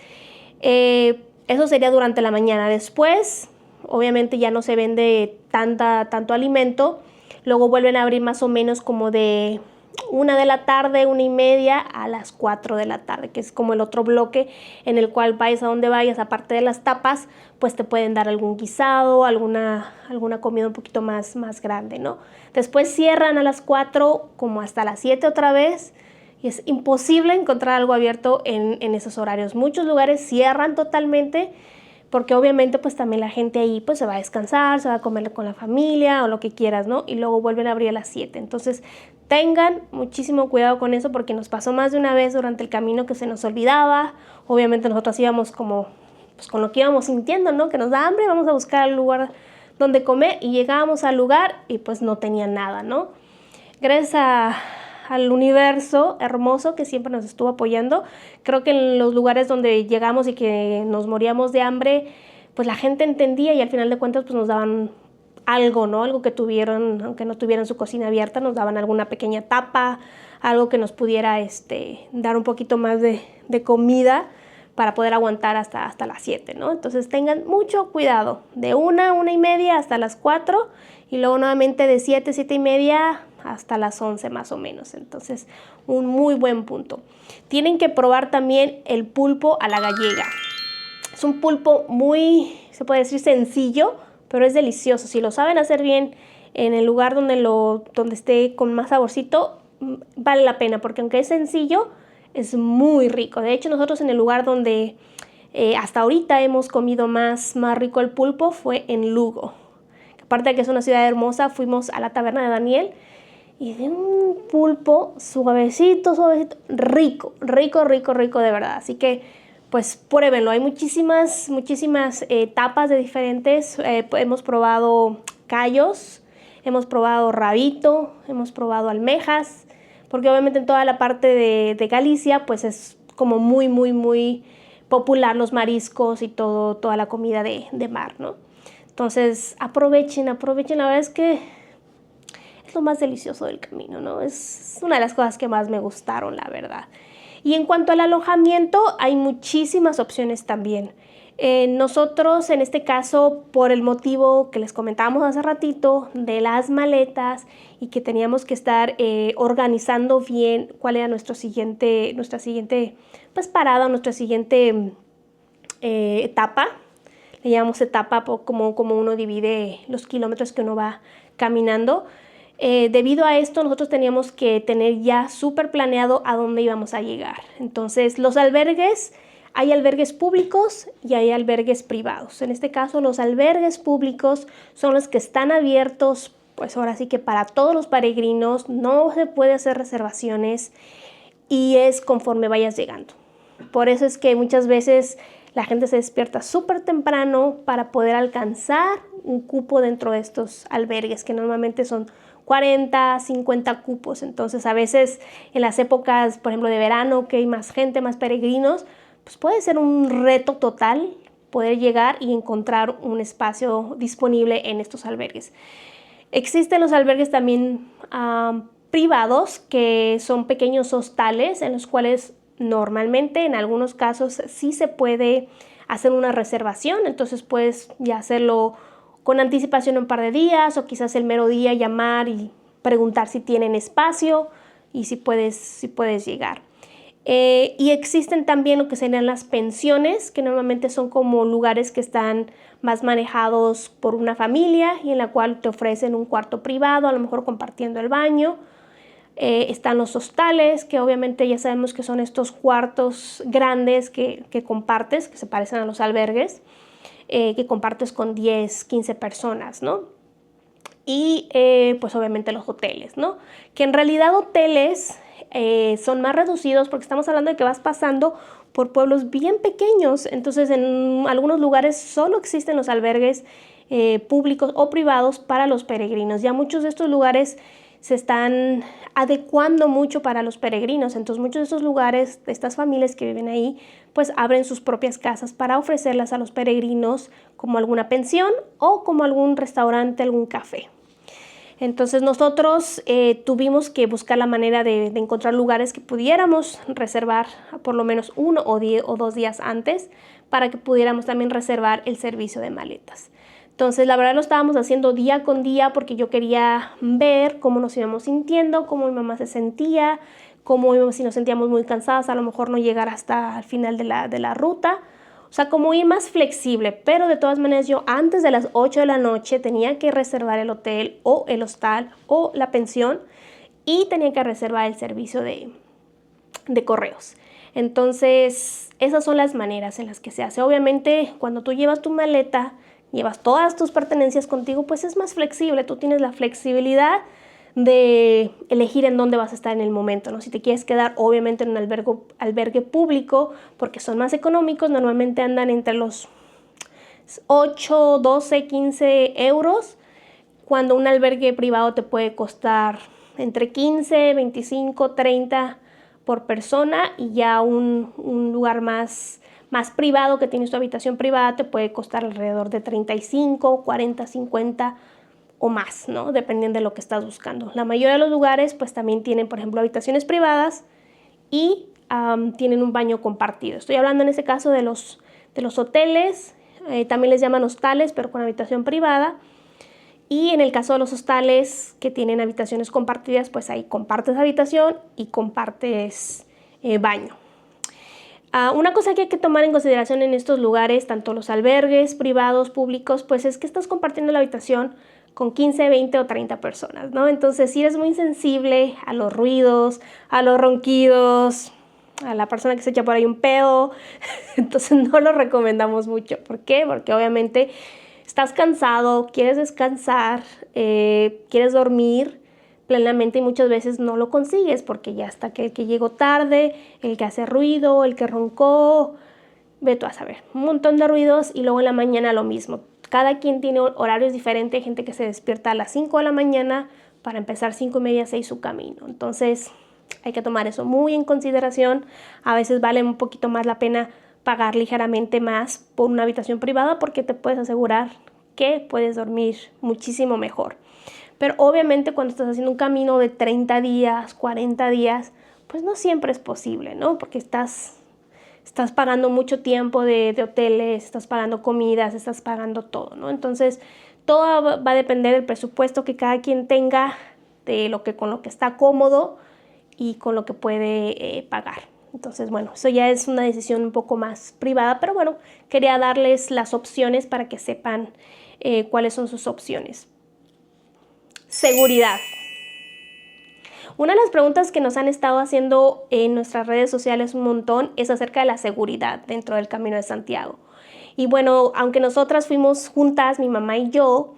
S1: eso sería durante la mañana. Después, obviamente, ya no se vende tanto alimento. Luego vuelven a abrir más o menos como de 1 de la tarde, 1:30 a las 4 de la tarde, que es como el otro bloque en el cual vayas a donde vayas, aparte de las tapas, pues te pueden dar algún guisado, alguna comida un poquito más grande, ¿no? Después cierran a las 4 como hasta las 7 otra vez y es imposible encontrar algo abierto en esos horarios. Muchos lugares cierran totalmente porque obviamente pues también la gente ahí pues se va a descansar, se va a comer con la familia o lo que quieras, ¿no? Y luego vuelven a abrir a las 7. Entonces tengan muchísimo cuidado con eso porque nos pasó más de una vez durante el camino que se nos olvidaba. Obviamente nosotros íbamos como pues con lo que íbamos sintiendo, ¿no? Que nos da hambre, vamos a buscar el lugar donde comer y llegábamos al lugar y pues no tenía nada, ¿no? Gracias al universo hermoso que siempre nos estuvo apoyando. Creo que en los lugares donde llegamos y que nos moríamos de hambre, pues la gente entendía y al final de cuentas pues nos daban algo, ¿no? Algo que tuvieran, aunque no tuvieran su cocina abierta, nos daban alguna pequeña tapa, algo que nos pudiera dar un poquito más de comida para poder aguantar hasta las 7, ¿no? Entonces tengan mucho cuidado, de 1:30 hasta las 4 y luego nuevamente de 7:30 hasta las 11 más o menos. Entonces, un muy buen punto. Tienen que probar también el pulpo a la gallega. Es un pulpo muy, se puede decir, sencillo, pero es delicioso. Si lo saben hacer bien en el lugar donde esté con más saborcito, vale la pena, porque aunque es sencillo, es muy rico. De hecho, nosotros en el lugar donde hasta ahorita hemos comido más rico el pulpo fue en Lugo. Aparte de que es una ciudad hermosa, fuimos a la taberna de Daniel y de un pulpo suavecito, rico de verdad. Así que, pues, pruébenlo. Hay muchísimas tapas de diferentes. Hemos probado callos, hemos probado rabito, hemos probado almejas, porque obviamente en toda la parte de Galicia, pues es como muy popular los mariscos y toda la comida de mar, ¿no? Entonces, aprovechen. La verdad es que es lo más delicioso del camino, ¿no? Es una de las cosas que más me gustaron, la verdad. Y en cuanto al alojamiento, hay muchísimas opciones también. Nosotros, en este caso, por el motivo que les comentábamos hace ratito, de las maletas y que teníamos que estar organizando bien cuál era nuestra siguiente pues, parada, nuestra siguiente etapa. Le llamamos etapa como uno divide los kilómetros que uno va caminando. Debido a esto, nosotros teníamos que tener ya súper planeado a dónde íbamos a llegar. Entonces, los albergues, hay albergues públicos y hay albergues privados. En este caso, los albergues públicos son los que están abiertos, pues ahora sí que para todos los peregrinos, no se puede hacer reservaciones y es conforme vayas llegando. Por eso es que muchas veces la gente se despierta súper temprano para poder alcanzar un cupo dentro de estos albergues, que normalmente son 40, 50 cupos. Entonces, a veces en las épocas, por ejemplo, de verano, que hay más gente, más peregrinos, pues puede ser un reto total poder llegar y encontrar un espacio disponible en estos albergues. Existen los albergues también privados, que son pequeños hostales en los cuales normalmente en algunos casos sí se puede hacer una reservación. Entonces puedes ya hacerlo con anticipación un par de días o quizás el mero día llamar y preguntar si tienen espacio y si puedes llegar. Y existen también lo que serían las pensiones, que normalmente son como lugares que están más manejados por una familia y en la cual te ofrecen un cuarto privado, a lo mejor compartiendo el baño. Están los hostales, que obviamente ya sabemos que son estos cuartos grandes que compartes, que se parecen a los albergues, que compartes con 10, 15 personas, ¿no? Y pues obviamente los hoteles, ¿no? Que en realidad hoteles son más reducidos porque estamos hablando de que vas pasando por pueblos bien pequeños. Entonces en algunos lugares solo existen los albergues públicos o privados para los peregrinos. Ya muchos de estos lugares se están adecuando mucho para los peregrinos. Entonces muchos de estos lugares, de estas familias que viven ahí, pues abren sus propias casas para ofrecerlas a los peregrinos como alguna pensión o como algún restaurante, algún café. Entonces nosotros tuvimos que buscar la manera de encontrar lugares que pudiéramos reservar por lo menos 1 o 2 días antes para que pudiéramos también reservar el servicio de maletas. Entonces, la verdad lo estábamos haciendo día con día porque yo quería ver cómo nos íbamos sintiendo, cómo mi mamá se sentía, si nos sentíamos muy cansadas, a lo mejor no llegar hasta el final de la ruta. O sea, como ir más flexible, pero de todas maneras yo antes de las 8 de la noche tenía que reservar el hotel o el hostal o la pensión y tenía que reservar el servicio de correos. Entonces, esas son las maneras en las que se hace. Obviamente, cuando tú llevas tu maleta, llevas todas tus pertenencias contigo, pues es más flexible. Tú tienes la flexibilidad de elegir en dónde vas a estar en el momento, ¿no? Si te quieres quedar, obviamente, en un albergue público, porque son más económicos, normalmente andan entre los 8, 12, 15 euros, cuando un albergue privado te puede costar entre 15, 25, 30 por persona, y ya un lugar más privado, que tienes tu habitación privada, te puede costar alrededor de 35, 40, 50 o más, ¿no? Dependiendo de lo que estás buscando. La mayoría de los lugares pues también tienen, por ejemplo, habitaciones privadas y tienen un baño compartido. Estoy hablando en este caso de los hoteles, también les llaman hostales, pero con habitación privada. Y en el caso de los hostales que tienen habitaciones compartidas, pues ahí compartes habitación y compartes baño. Una cosa que hay que tomar en consideración en estos lugares, tanto los albergues privados, públicos, pues es que estás compartiendo la habitación con 15, 20 o 30 personas, ¿no? Entonces, si eres muy sensible a los ruidos, a los ronquidos, a la persona que se echa por ahí un pedo, entonces no lo recomendamos mucho. ¿Por qué? Porque obviamente estás cansado, quieres descansar, quieres dormir plenamente y muchas veces no lo consigues porque ya está el que llegó tarde, el que hace ruido, el que roncó, ve tú a saber, un montón de ruidos y luego en la mañana lo mismo. Cada quien tiene horarios diferentes, hay gente que se despierta a las 5 de la mañana para empezar 5:30, 6 su camino. Entonces hay que tomar eso muy en consideración. A veces vale un poquito más la pena pagar ligeramente más por una habitación privada porque te puedes asegurar que puedes dormir muchísimo mejor. Pero obviamente cuando estás haciendo un camino de 30 días, 40 días, pues no siempre es posible, ¿no? Porque estás pagando mucho tiempo de hoteles, estás pagando comidas, estás pagando todo, ¿no? Entonces, todo va a depender del presupuesto que cada quien tenga, con lo que está cómodo y con lo que puede pagar. Entonces, bueno, eso ya es una decisión un poco más privada, pero bueno, quería darles las opciones para que sepan cuáles son sus opciones. Seguridad. Una de las preguntas que nos han estado haciendo en nuestras redes sociales un montón es acerca de la seguridad dentro del Camino de Santiago. Y bueno, aunque nosotras fuimos juntas, mi mamá y yo,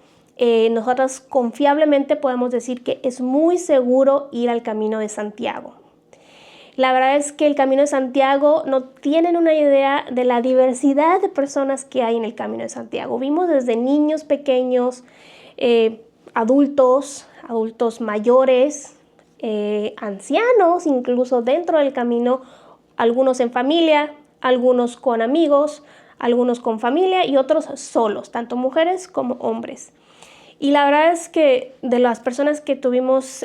S1: nosotras confiablemente podemos decir que es muy seguro ir al Camino de Santiago. La verdad es que el Camino de Santiago no tienen una idea de la diversidad de personas que hay en el Camino de Santiago. Vimos desde niños pequeños, adultos mayores, ancianos, incluso dentro del camino, algunos en familia, algunos con amigos, algunos con familia y otros solos, tanto mujeres como hombres. Y la verdad es que de las personas que tuvimos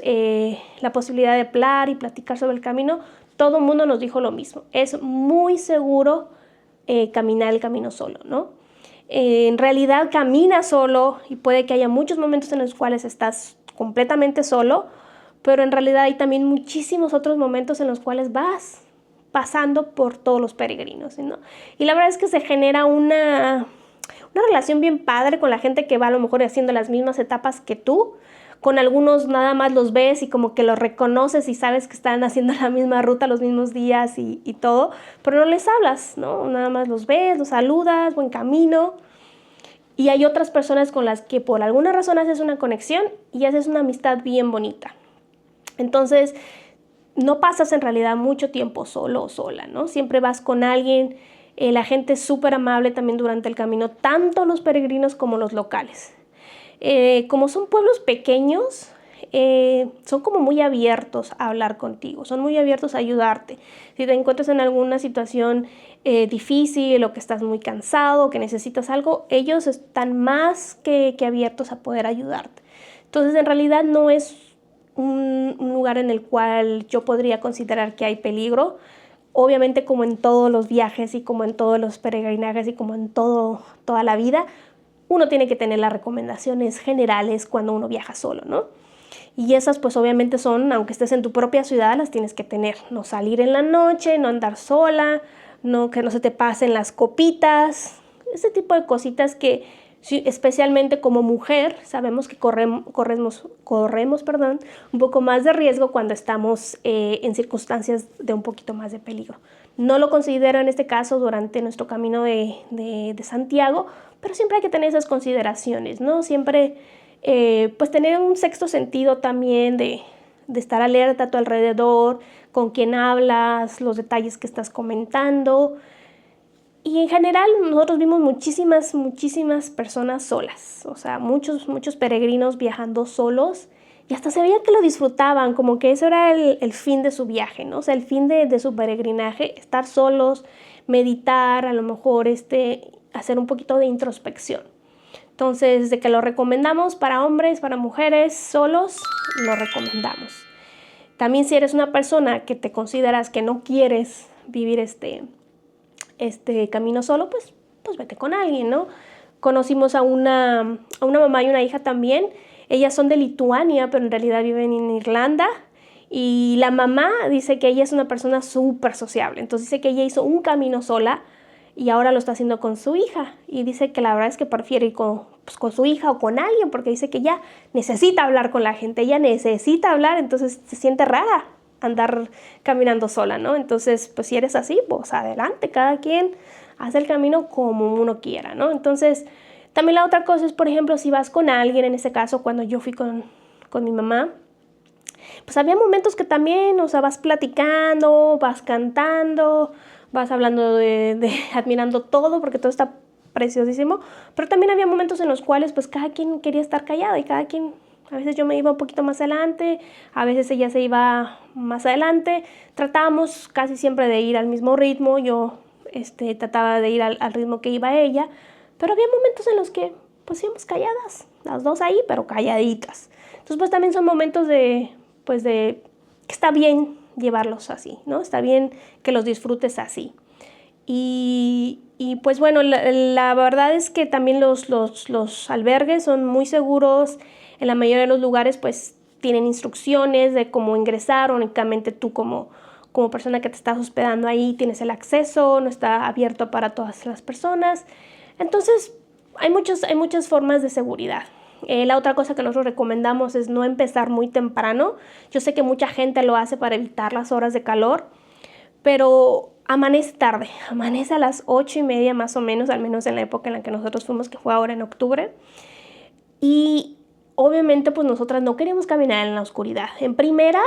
S1: la posibilidad de hablar y platicar sobre el camino, todo el mundo nos dijo lo mismo. Es muy seguro caminar el camino solo, ¿no? En realidad camina solo y puede que haya muchos momentos en los cuales estás completamente solo, pero en realidad hay también muchísimos otros momentos en los cuales vas pasando por todos los peregrinos, ¿no? Y la verdad es que se genera una relación bien padre con la gente que va a lo mejor haciendo las mismas etapas que tú. Con algunos nada más los ves y como que los reconoces y sabes que están haciendo la misma ruta los mismos días y todo, pero no les hablas, ¿no? Nada más los ves, los saludas, buen camino. Y hay otras personas con las que por alguna razón haces una conexión y haces una amistad bien bonita. Entonces, no pasas en realidad mucho tiempo solo o sola, ¿no? Siempre vas con alguien. La gente es súper amable también durante el camino, tanto los peregrinos como los locales. Como son pueblos pequeños, son como muy abiertos a hablar contigo, son muy abiertos a ayudarte. Si te encuentras en alguna situación difícil o que estás muy cansado, que necesitas algo, ellos están más que abiertos a poder ayudarte. Entonces, en realidad no es un lugar en el cual yo podría considerar que hay peligro. Obviamente, como en todos los viajes y como en todos los peregrinajes y como en toda la vida, uno tiene que tener las recomendaciones generales cuando uno viaja solo, ¿no? Y esas pues obviamente son, aunque estés en tu propia ciudad, las tienes que tener. No salir en la noche, no andar sola, que no se te pasen las copitas, ese tipo de cositas que especialmente como mujer sabemos que corremos un poco más de riesgo cuando estamos en circunstancias de un poquito más de peligro. No lo considero en este caso durante nuestro camino de Santiago, pero siempre hay que tener esas consideraciones, ¿no? Siempre pues tener un sexto sentido también de estar alerta a tu alrededor, con quién hablas, los detalles que estás comentando. Y en general nosotros vimos muchísimas personas solas, o sea, muchos peregrinos viajando solos y hasta se veía que lo disfrutaban, como que eso era el fin de su viaje, ¿no? O sea, el fin de su peregrinaje, estar solos, meditar, a lo mejor hacer un poquito de introspección. Entonces, de que lo recomendamos para hombres, para mujeres, solos, lo recomendamos. También si eres una persona que te consideras que no quieres vivir este camino solo, pues vete con alguien, ¿no? Conocimos a una mamá y una hija también. Ellas son de Lituania, pero en realidad viven en Irlanda. Y la mamá dice que ella es una persona súper sociable. Entonces dice que ella hizo un camino sola y ahora lo está haciendo con su hija. Y dice que la verdad es que prefiere ir con su hija o con alguien, porque dice que ella necesita hablar con la gente, ella necesita hablar, entonces se siente rara andar caminando sola, ¿no? Entonces, pues si eres así, pues adelante, cada quien hace el camino como uno quiera, ¿no? Entonces, también la otra cosa es, por ejemplo, si vas con alguien, en este caso, cuando yo fui con mi mamá, pues había momentos que también, o sea, vas platicando, vas cantando, vas hablando admirando todo, porque todo está preciosísimo, pero también había momentos en los cuales pues cada quien quería estar callado y cada quien, a veces yo me iba un poquito más adelante, a veces ella se iba más adelante, tratábamos casi siempre de ir al mismo ritmo, yo trataba de ir al ritmo que iba ella, pero había momentos en los que pues íbamos calladas, las dos ahí, pero calladitas. Entonces pues también son momentos de que está bien llevarlos así, ¿no? Está bien que los disfrutes así. Y pues bueno, la verdad es que también los albergues son muy seguros. En la mayoría de los lugares pues tienen instrucciones de cómo ingresar. Únicamente tú como persona que te estás hospedando ahí tienes el acceso, no está abierto para todas las personas. Entonces hay muchas formas de seguridad. La otra cosa que nosotros recomendamos es no empezar muy temprano. Yo sé que mucha gente lo hace para evitar las horas de calor, pero amanece tarde, amanece a las 8:30 más o menos, al menos en la época en la que nosotros fuimos, que fue ahora en octubre. Y obviamente pues nosotras no queríamos caminar en la oscuridad. En primera,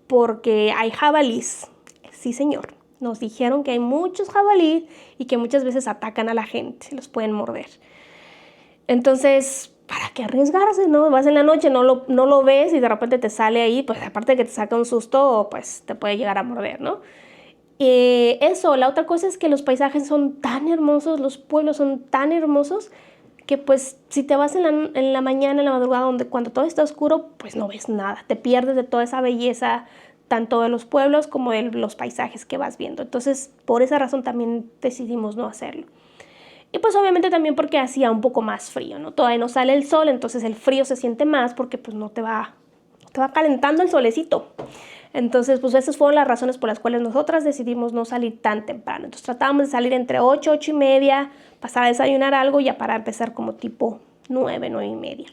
S1: porque hay jabalíes. Sí, señor. Nos dijeron que hay muchos jabalíes y que muchas veces atacan a la gente, los pueden morder. Entonces, ¿para qué arriesgarse, no? Vas en la noche, no lo ves y de repente te sale ahí, pues aparte de que te saca un susto, pues te puede llegar a morder, ¿no? La otra cosa es que los paisajes son tan hermosos, los pueblos son tan hermosos, que pues si te vas en la mañana, en la madrugada, cuando todo está oscuro, pues no ves nada, te pierdes de toda esa belleza, tanto de los pueblos como de los paisajes que vas viendo. Entonces, por esa razón también decidimos no hacerlo. Y pues obviamente también porque hacía un poco más frío, ¿no? Todavía no sale el sol, entonces el frío se siente más porque pues no te va calentando el solecito. Entonces, pues esas fueron las razones por las cuales nosotras decidimos no salir tan temprano. Entonces tratábamos de salir entre 8:30, pasar a desayunar algo ya para empezar como tipo 9:30.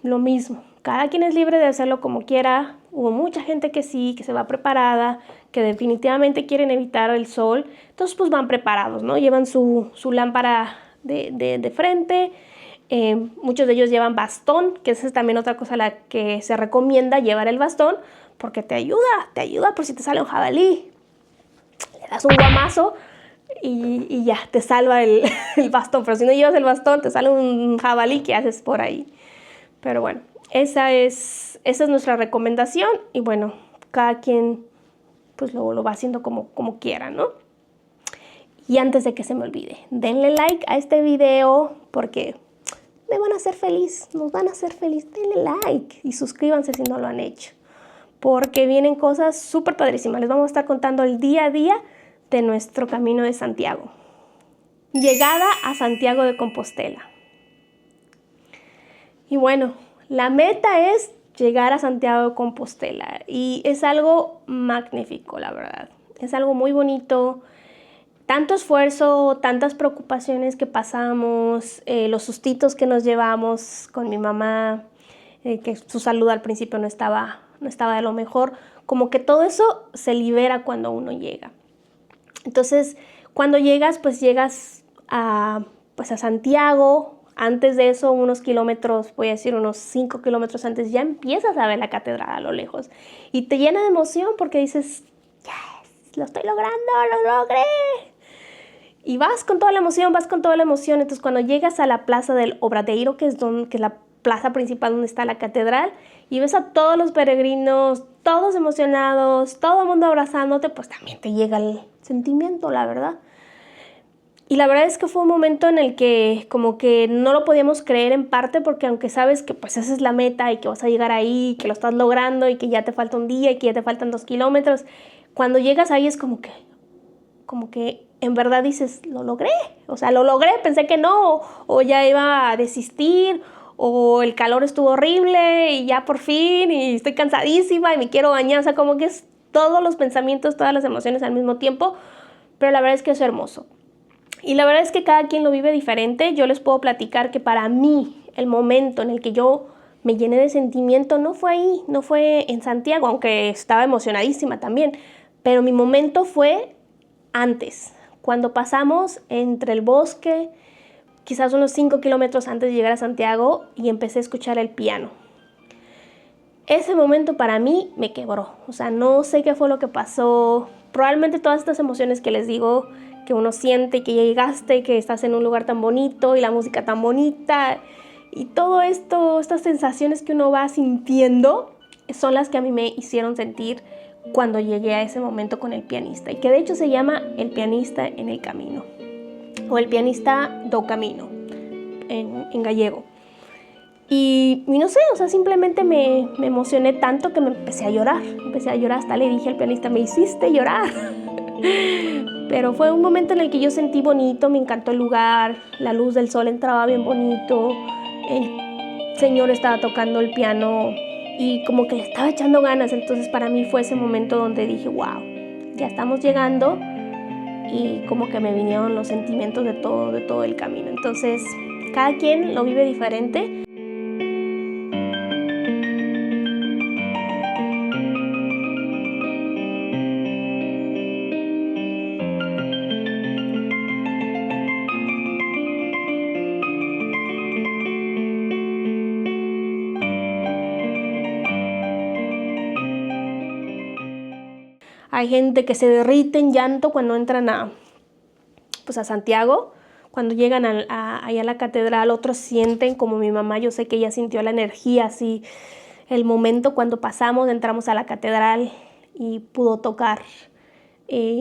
S1: Lo mismo, cada quien es libre de hacerlo como quiera. Hubo mucha gente que sí, que se va preparada, que definitivamente quieren evitar el sol. Entonces, pues van preparados, ¿no? Llevan su lámpara de frente. Muchos de ellos llevan bastón, que esa es también otra cosa a la que se recomienda llevar el bastón, porque te ayuda por si te sale un jabalí. Le das un guamazo y ya, te salva el bastón. Pero si no llevas el bastón, te sale un jabalí, ¿qué haces por ahí? Pero bueno, esa es nuestra recomendación y bueno, cada quien pues lo va haciendo como quiera, ¿no? Y antes de que se me olvide, denle like a este video porque me van a hacer feliz, nos van a hacer feliz. Denle like y suscríbanse si no lo han hecho, porque vienen cosas súper padrísimas. Les vamos a estar contando el día a día de nuestro camino de Santiago. Llegada a Santiago de Compostela. Y bueno, la meta es llegar a Santiago de Compostela y es algo magnífico, la verdad. Es algo muy bonito. Tanto esfuerzo, tantas preocupaciones que pasamos, los sustitos que nos llevamos con mi mamá, que su salud al principio no estaba de lo mejor, como que todo eso se libera cuando uno llega. Entonces, cuando llegas, pues llegas a Santiago. Antes de eso, unos kilómetros, voy a decir unos 5 kilómetros antes, ya empiezas a ver la catedral a lo lejos y te llena de emoción porque dices, yes, lo estoy logrando, lo logré. Y vas con toda la emoción, Entonces, cuando llegas a la plaza del Obradoiro, que es la plaza principal donde está la catedral, y ves a todos los peregrinos, todos emocionados, todo el mundo abrazándote, pues también te llega el sentimiento, la verdad. Y la verdad es que fue un momento en el que como que no lo podíamos creer en parte, porque aunque sabes que pues esa es la meta y que vas a llegar ahí, que lo estás logrando y que ya te falta un día y que ya te faltan 2 kilómetros, cuando llegas ahí es como que en verdad dices, lo logré. O sea, lo logré, pensé que no, o ya iba a desistir, o el calor estuvo horrible y ya por fin, y estoy cansadísima y me quiero bañar. O sea, como que es todos los pensamientos, todas las emociones al mismo tiempo, pero la verdad es que es hermoso. Y la verdad es que cada quien lo vive diferente. Yo les puedo platicar que para mí el momento en el que yo me llené de sentimiento no fue ahí, no fue en Santiago, aunque estaba emocionadísima también, pero mi momento fue antes, cuando pasamos entre el bosque, quizás unos 5 kilómetros antes de llegar a Santiago, y empecé a escuchar el piano. Ese momento para mí me quebró, o sea, no sé qué fue lo que pasó. Probablemente todas estas emociones que les digo, que uno siente, que ya llegaste, que estás en un lugar tan bonito y la música tan bonita y todo esto, estas sensaciones que uno va sintiendo, son las que a mí me hicieron sentir cuando llegué a ese momento con el pianista, y que de hecho se llama El pianista en el camino, o El pianista do camino en gallego. Y no sé, o sea, simplemente me emocioné tanto que me empecé a llorar, hasta le dije al pianista, me hiciste llorar. Pero fue un momento en el que yo sentí bonito, me encantó el lugar, la luz del sol entraba bien bonito, el señor estaba tocando el piano y como que le estaba echando ganas. Entonces para mí fue ese momento donde dije, wow, ya estamos llegando, y como que me vinieron los sentimientos de todo el camino. Entonces cada quien lo vive diferente. Hay gente que se derrite en llanto cuando entran a Santiago, cuando llegan allá a la catedral. Otros sienten, como mi mamá, yo sé que ella sintió la energía, así, el momento cuando entramos a la catedral y pudo tocar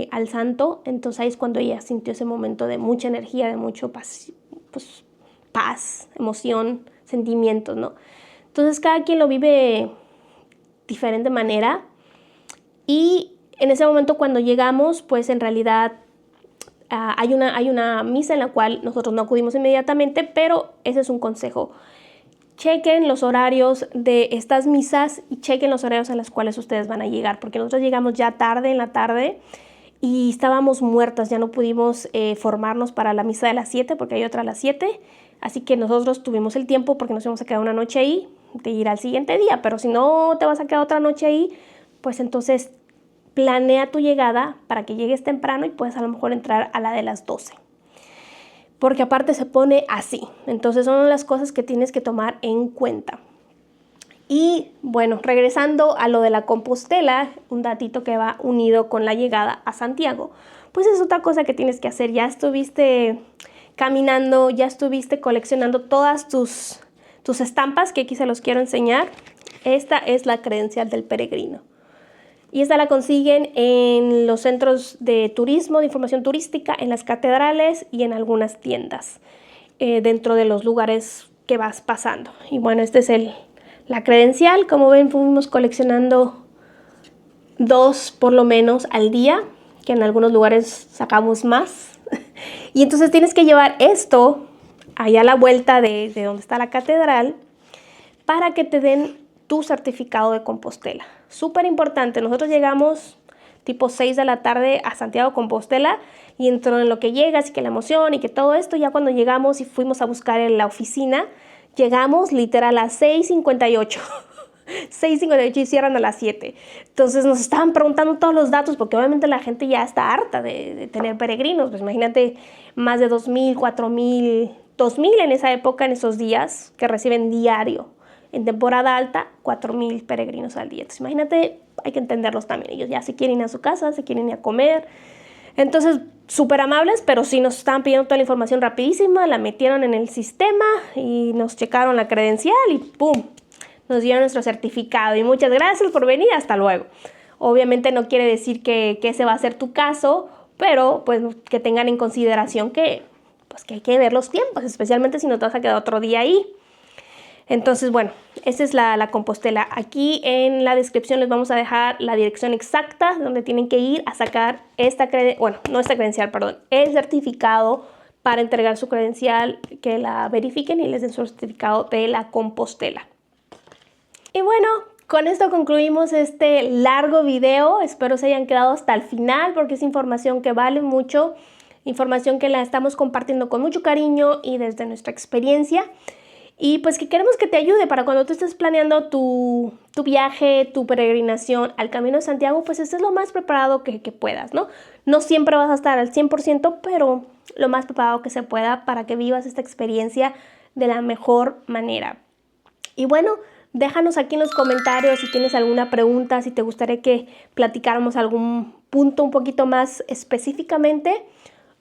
S1: al santo. Entonces ahí es cuando ella sintió ese momento de mucha energía, de mucho paz, emoción, sentimientos, ¿no? Entonces cada quien lo vive de diferente manera. Y en ese momento cuando llegamos, pues en realidad hay una misa en la cual nosotros no acudimos inmediatamente, pero ese es un consejo. Chequen los horarios de estas misas y chequen los horarios a los cuales ustedes van a llegar, porque nosotros llegamos ya tarde, en la tarde, y estábamos muertas, ya no pudimos formarnos para la misa de las 7, porque hay otra a las 7, así que nosotros tuvimos el tiempo, porque nos íbamos a quedar una noche ahí, de ir al siguiente día. Pero si no te vas a quedar otra noche ahí, pues entonces planea tu llegada para que llegues temprano y puedas a lo mejor entrar a la de las 12. Porque aparte se pone así. Entonces son las cosas que tienes que tomar en cuenta. Y bueno, regresando a lo de la Compostela, un datito que va unido con la llegada a Santiago, pues es otra cosa que tienes que hacer. Ya estuviste caminando, ya estuviste coleccionando todas tus estampas, que aquí se los quiero enseñar. Esta es la credencial del peregrino. Y esta la consiguen en los centros de turismo, de información turística, en las catedrales y en algunas tiendas dentro de los lugares que vas pasando. Y bueno, esta es la credencial. Como ven, fuimos coleccionando 2 por lo menos al día, que en algunos lugares sacamos más. Y entonces tienes que llevar esto allá a la vuelta de donde está la catedral para que te den tu certificado de Compostela. Súper importante. Nosotros llegamos tipo 6 de la tarde a Santiago de Compostela, y entró en lo que llegas y que la emoción y que todo esto. Ya cuando llegamos y fuimos a buscar en la oficina, llegamos literal a las 6:58. 6:58 y cierran a las 7. Entonces nos estaban preguntando todos los datos, porque obviamente la gente ya está harta de tener peregrinos. Pues imagínate, más de 2,000, 4,000, 2,000 en esa época, en esos días, que reciben diario. En temporada alta, 4,000 peregrinos al día. Entonces imagínate, hay que entenderlos también. Ellos ya se quieren ir a su casa, se quieren ir a comer. Entonces, súper amables, pero sí nos estaban pidiendo toda la información rapidísima. La metieron en el sistema y nos checaron la credencial y ¡pum! Nos dieron nuestro certificado. Y muchas gracias por venir, hasta luego. Obviamente no quiere decir que ese va a ser tu caso, pero pues que tengan en consideración que hay que ver los tiempos, especialmente si no te vas a quedar otro día ahí. Entonces, bueno, esa es la Compostela. Aquí en la descripción les vamos a dejar la dirección exacta donde tienen que ir a sacar el certificado para entregar su credencial, que la verifiquen y les den su certificado de la Compostela. Y bueno, con esto concluimos este largo video. Espero se hayan quedado hasta el final porque es información que vale mucho, información que la estamos compartiendo con mucho cariño y desde nuestra experiencia. Y pues que queremos que te ayude para cuando tú estés planeando tu viaje, tu peregrinación al Camino de Santiago, pues estés lo más preparado que puedas, ¿no? No siempre vas a estar al 100%, pero lo más preparado que se pueda para que vivas esta experiencia de la mejor manera. Y bueno, déjanos aquí en los comentarios si tienes alguna pregunta, si te gustaría que platicáramos algún punto un poquito más específicamente,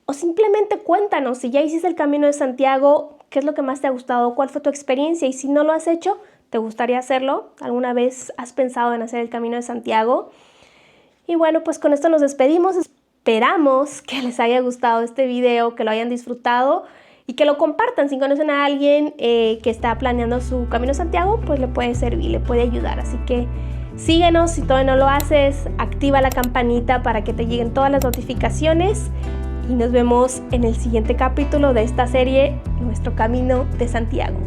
S1: o simplemente cuéntanos si ya hiciste el Camino de Santiago, qué es lo que más te ha gustado, cuál fue tu experiencia y si no lo has hecho, ¿te gustaría hacerlo? ¿Alguna vez has pensado en hacer el Camino de Santiago? Y bueno, pues con esto nos despedimos. Esperamos que les haya gustado este video, que lo hayan disfrutado y que lo compartan. Si conocen a alguien que está planeando su Camino de Santiago, pues le puede servir, le puede ayudar. Así que síguenos, si todavía no lo haces, activa la campanita para que te lleguen todas las notificaciones. Y nos vemos en el siguiente capítulo de esta serie, Nuestro Camino de Santiago.